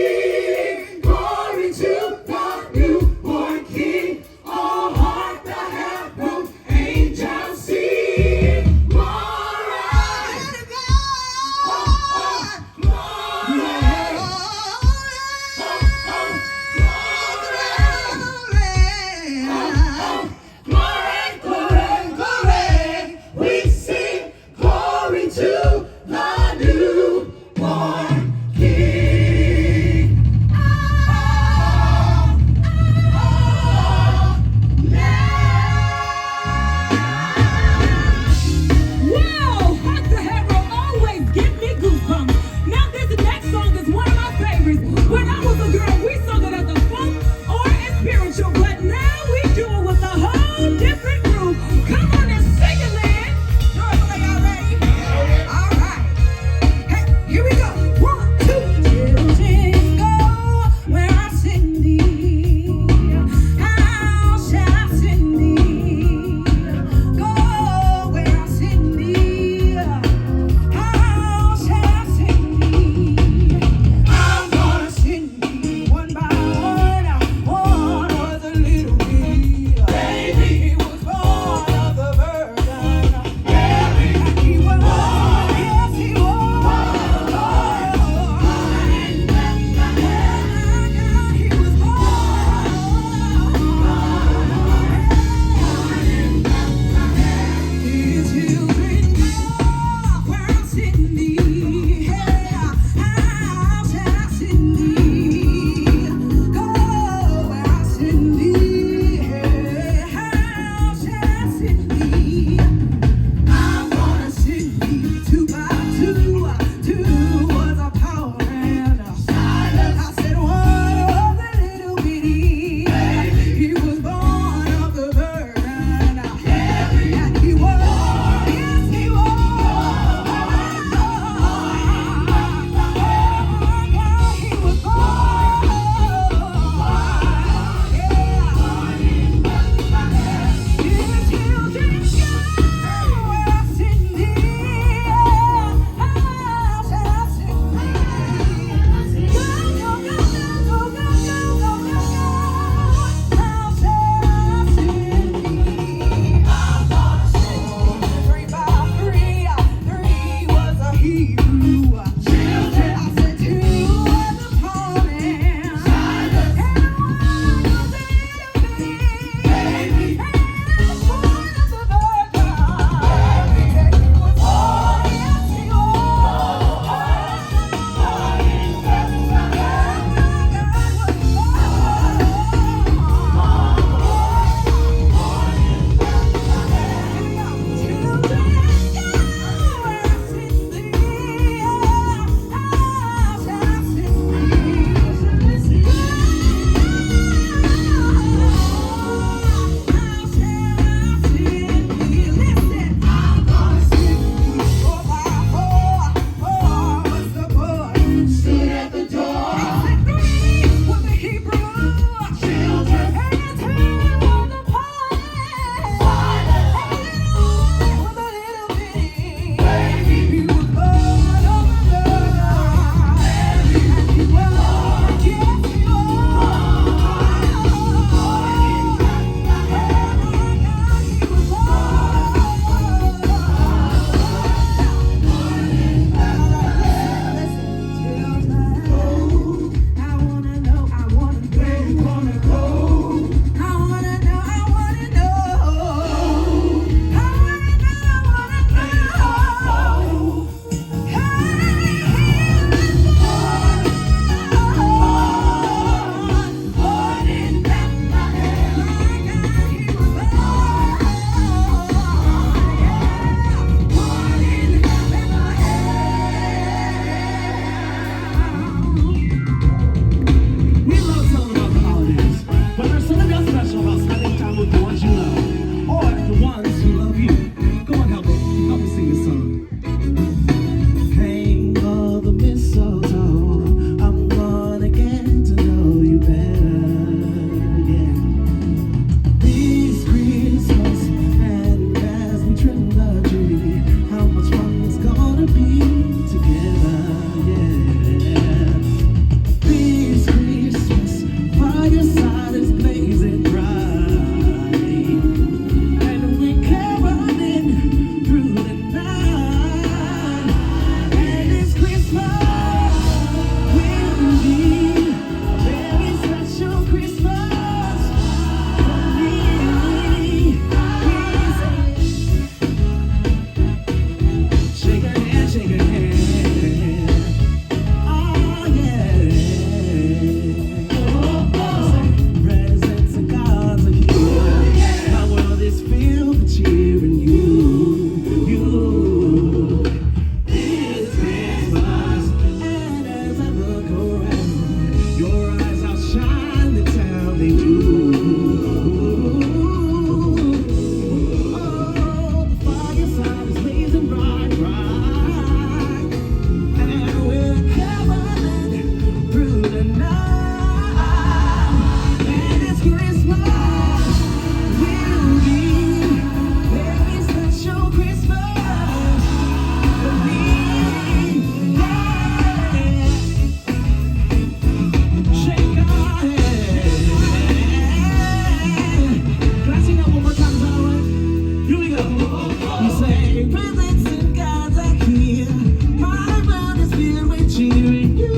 in you.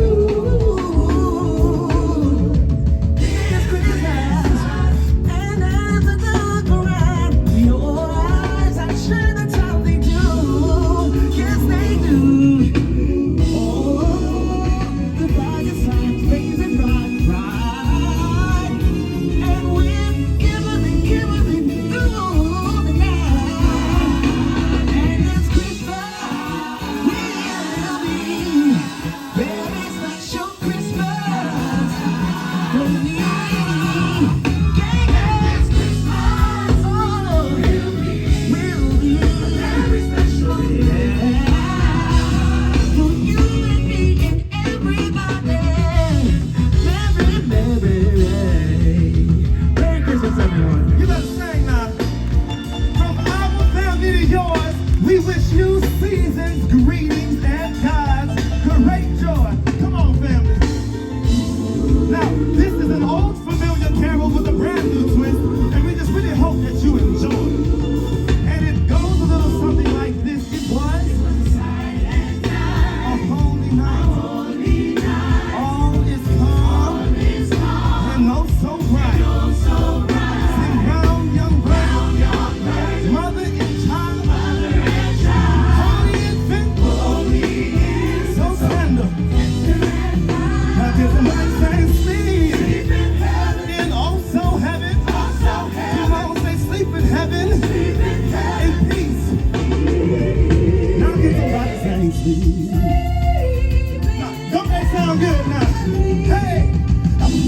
It's Christmas, and as I look around, your eyes are shining, how they do. Yes, they do. Oh, the brightest signs blazing bright, bright, and we're giving through the night. And it's Christmas, will be very special Christmas for me. Yeah, it's Christmas, oh, will be very special, yeah, for you and me and everybody. Merry Christmas, everyone. You better sing now. From our family to yours, we wish you seasons, greetings, and God's great joy. Come on, family. Now, this is an old familiar carol with a brand new twist, and we just really hope that you enjoy. And it goes a little something like this. It was a holy night. All is calm and oh so bright. Sing round, young bride, mother and child, holy infant, so tender. Now there's a nice and sleep in oh so heaven. Come on, say sleep in heaven in peace. Now get the right and sleep. Now, don't that sound good now? Hey,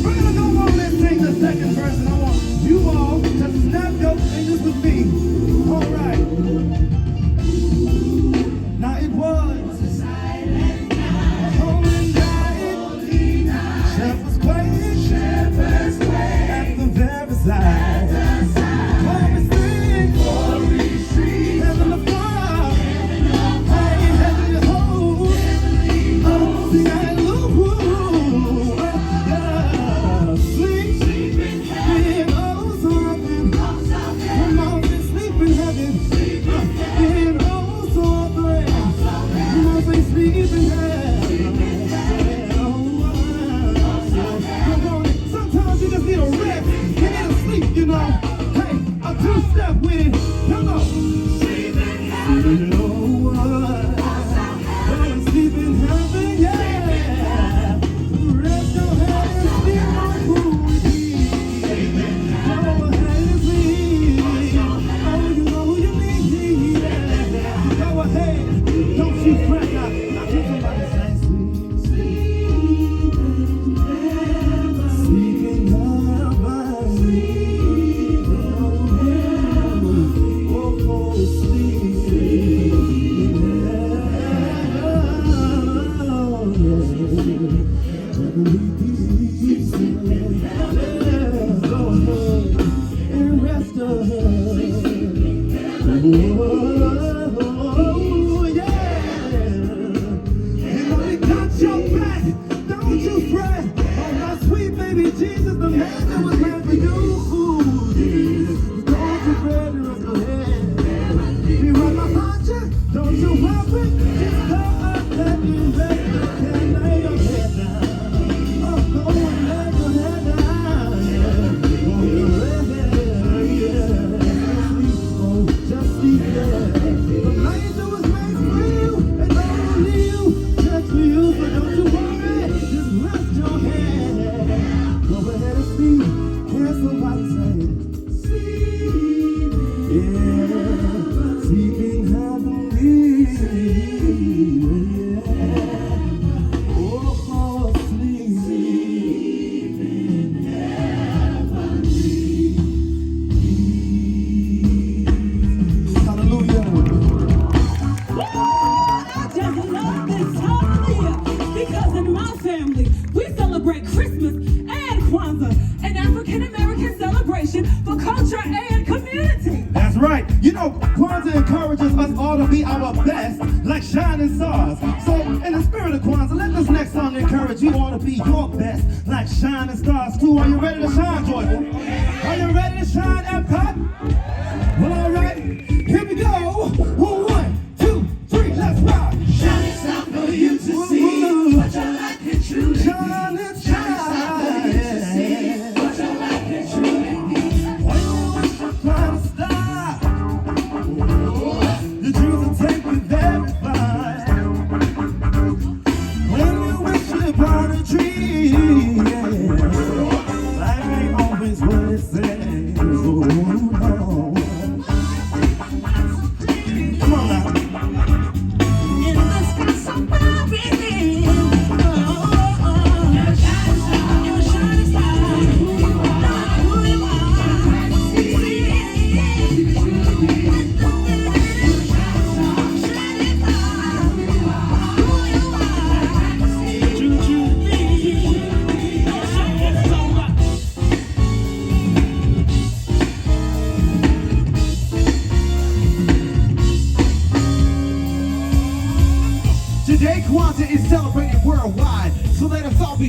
we're gonna go on and sing the second verse, and I want you all to snap your fingers with me. All right. Now it was a holy night. Shepherds quake at the very side. Glory sing, heaven afar. Hey, heavenly host, sing hallelujah. Sleep in oh so heaven. Come on and sleep in heaven. In oh so heaven. Come on, say sleep in heaven. Come on, sometimes you just need a rest. You need to sleep, you know. Hey, a two-step with it. Come on. Sleep in heaven. Sleep in heaven, yeah. Rest your head and sleep on who we need. Go ahead and sleep. Oh, you know who you need. Go ahead. Don't you fret now. Now keep somebody say sleep. Sleep in heaven. Sleep in heaven. Sleep in heaven. Oh, sleep in and rest your head. Oh, yeah. And when we got your back, don't you fret. Oh, my sweet baby Jesus, the man that was meant for you. Don't you fret and rest your head. Be right behind you. Don't you worry. Just go up and you rest. And lay your head down. Oh, go and lay your head down. Oh, your head, yeah. Oh, just sleep there. The night that was made for you, and only you, just for you. But don't you worry, just rest your head. Go ahead and sleep. Hear somebody say, sleep, yeah, sleeping heavenly, yeah. Oh, sleep, sleeping heavenly. Hallelujah. I just love this time of year because in my family we celebrate Christmas and Kwanzaa, an African American celebration for culture and community. That's right. You know, Kwanzaa encourages us all to be our best, like shining stars. So, in the spirit of Kwanzaa, let this next song encourage you all to be your best, like shining stars too. Are you ready to shine, Joyful? Are you ready to shine, EPCOT? Well, all right. Here we go. 1, 2, 3, let's rock. Shining star for you to see. What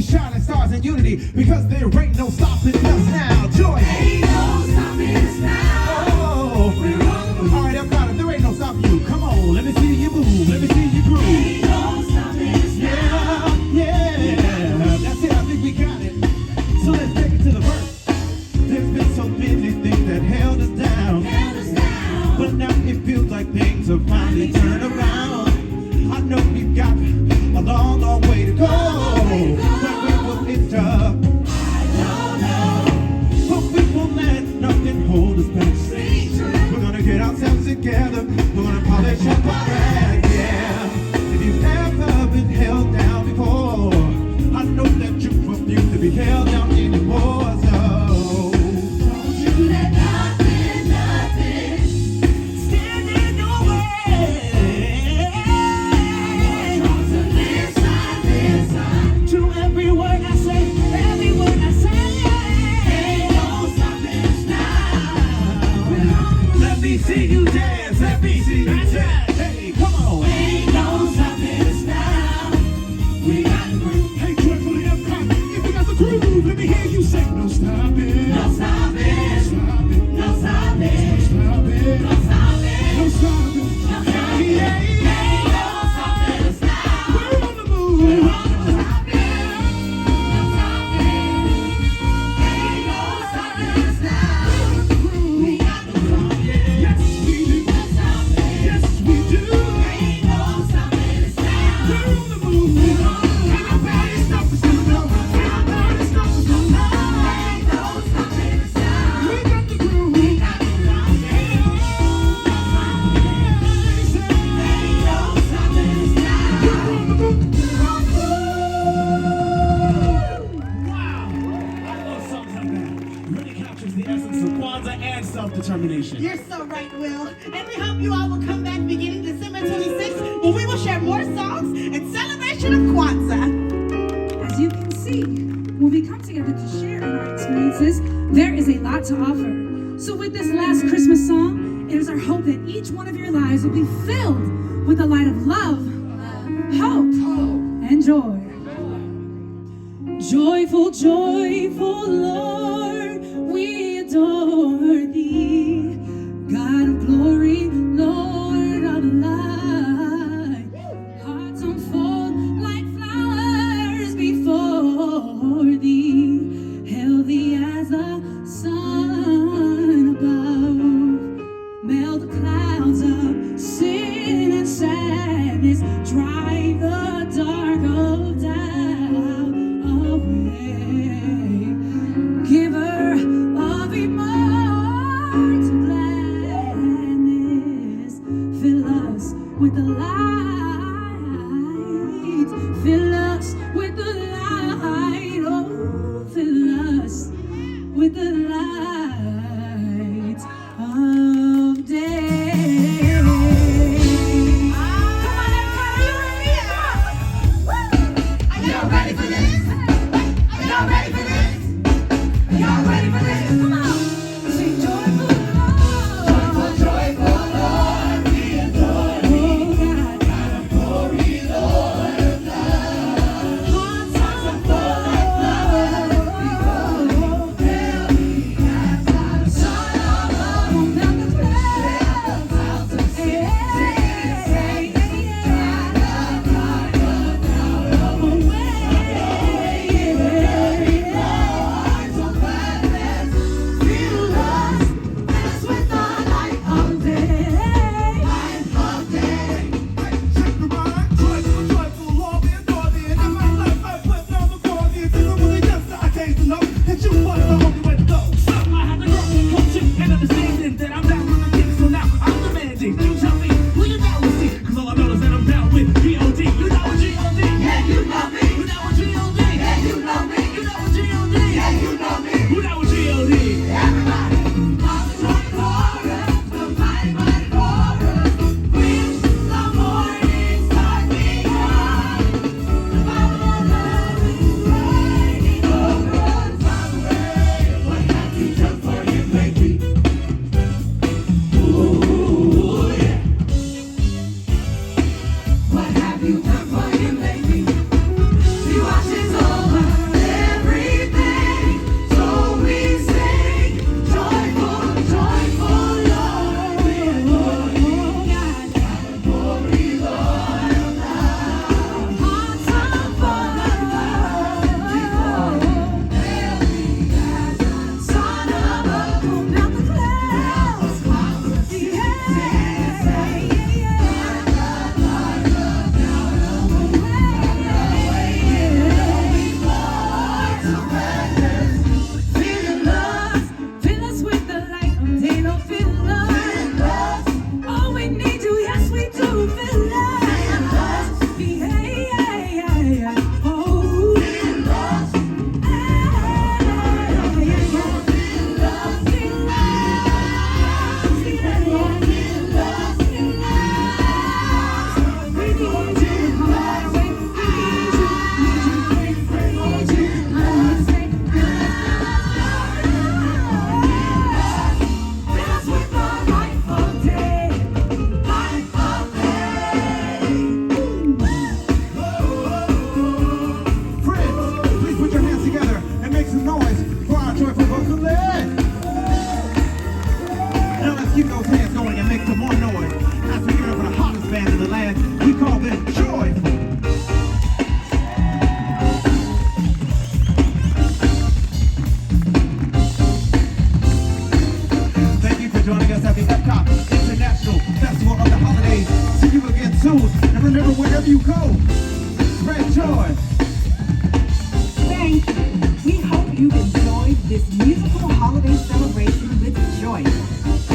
be shining stars in unity, because there ain't no stopping us now. Joy. Ain't no stopping us now. Oh, we're on. All right, Epcot, if there ain't no stopping you, come on, let me see you move, let me see you groove. Ain't no stopping us now. Yeah, that's it, I think we got it. So let's take it to the verse. There's been so many things that held us down, but now it feels like things have finally turned around. I know we've got a long, long way to go, but we will end up. I don't know, but we won't let nothing hold us back. We're gonna get ourselves together. We're gonna polish up our act, yeah. If you've ever been held down before, I know that you refuse to be held down anymore. So don't you let nothing stand in your way. Listen to every word I say, every word I say. Ain't no stopping us now. Let me see you dance, let me see you dance. Hey, come on. Ain't no stopping us now. We got the groove. Hey, joyfully Epcot, if you got the groove, let me hear you say no stopping. No stopping. No stopping. No stopping. No stopping. No stopping. No stopping. Yeah, yeah. Ain't no stopping us now. We're on the move. We're on the stopping. No stopping. Ain't no stopping us now. We got the groove. Yes, we do. No stopping. Yes, we do. Ain't no stopping us now. We're on the move. We're on the move. Ain't nobody stopping us now. Ain't nobody stopping us now. Ain't no stopping us now. We got the groove. We got the groove. Ain't no stopping us now. We're on the move. Wow! I love songs like that. Really captures the essence of Kwanzaa and self-determination. You're so right, Will. And we hope you all will come back beginning December 26th, when we will share more songs in celebration of Kwanzaa. As you can see, when we come together to share in our experiences, there is a lot to offer. So with this last Christmas song, it is our hope that each one of your lives will be filled with the light of love, hope, and joy. Joyful, joyful Lord, we adore thee. God of glory, Lord of light. Hearts unfold like flowers before thee. Healthy as the sun above. Melt the clouds of sin and sadness. Drive the dark of doubt away. Giver of immortal gladness, fill us with the light, fill us with the light, oh, fill us with the light of day. Y'all ready for this? Y'all ready for this? Y'all ready for this? Come on. Sing joyful Lord. Joyful Lord, we adore thee. God of glory, Lord of light. Hearts are full like flowers before thee. Healthy as the sun above. Won't melt the clouds of sin. Drive the dark of doubt away. this musical holiday celebration with joy.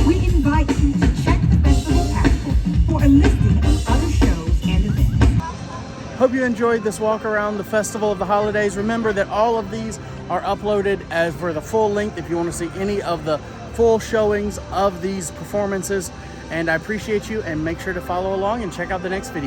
We invite you to check the festival passport for a listing of other shows and events. Hope you enjoyed this walk around the Festival of the Holidays. Remember that all of these are uploaded as for the full length if you want to see any of the full showings of these performances. And I appreciate you, and make sure to follow along and check out the next video.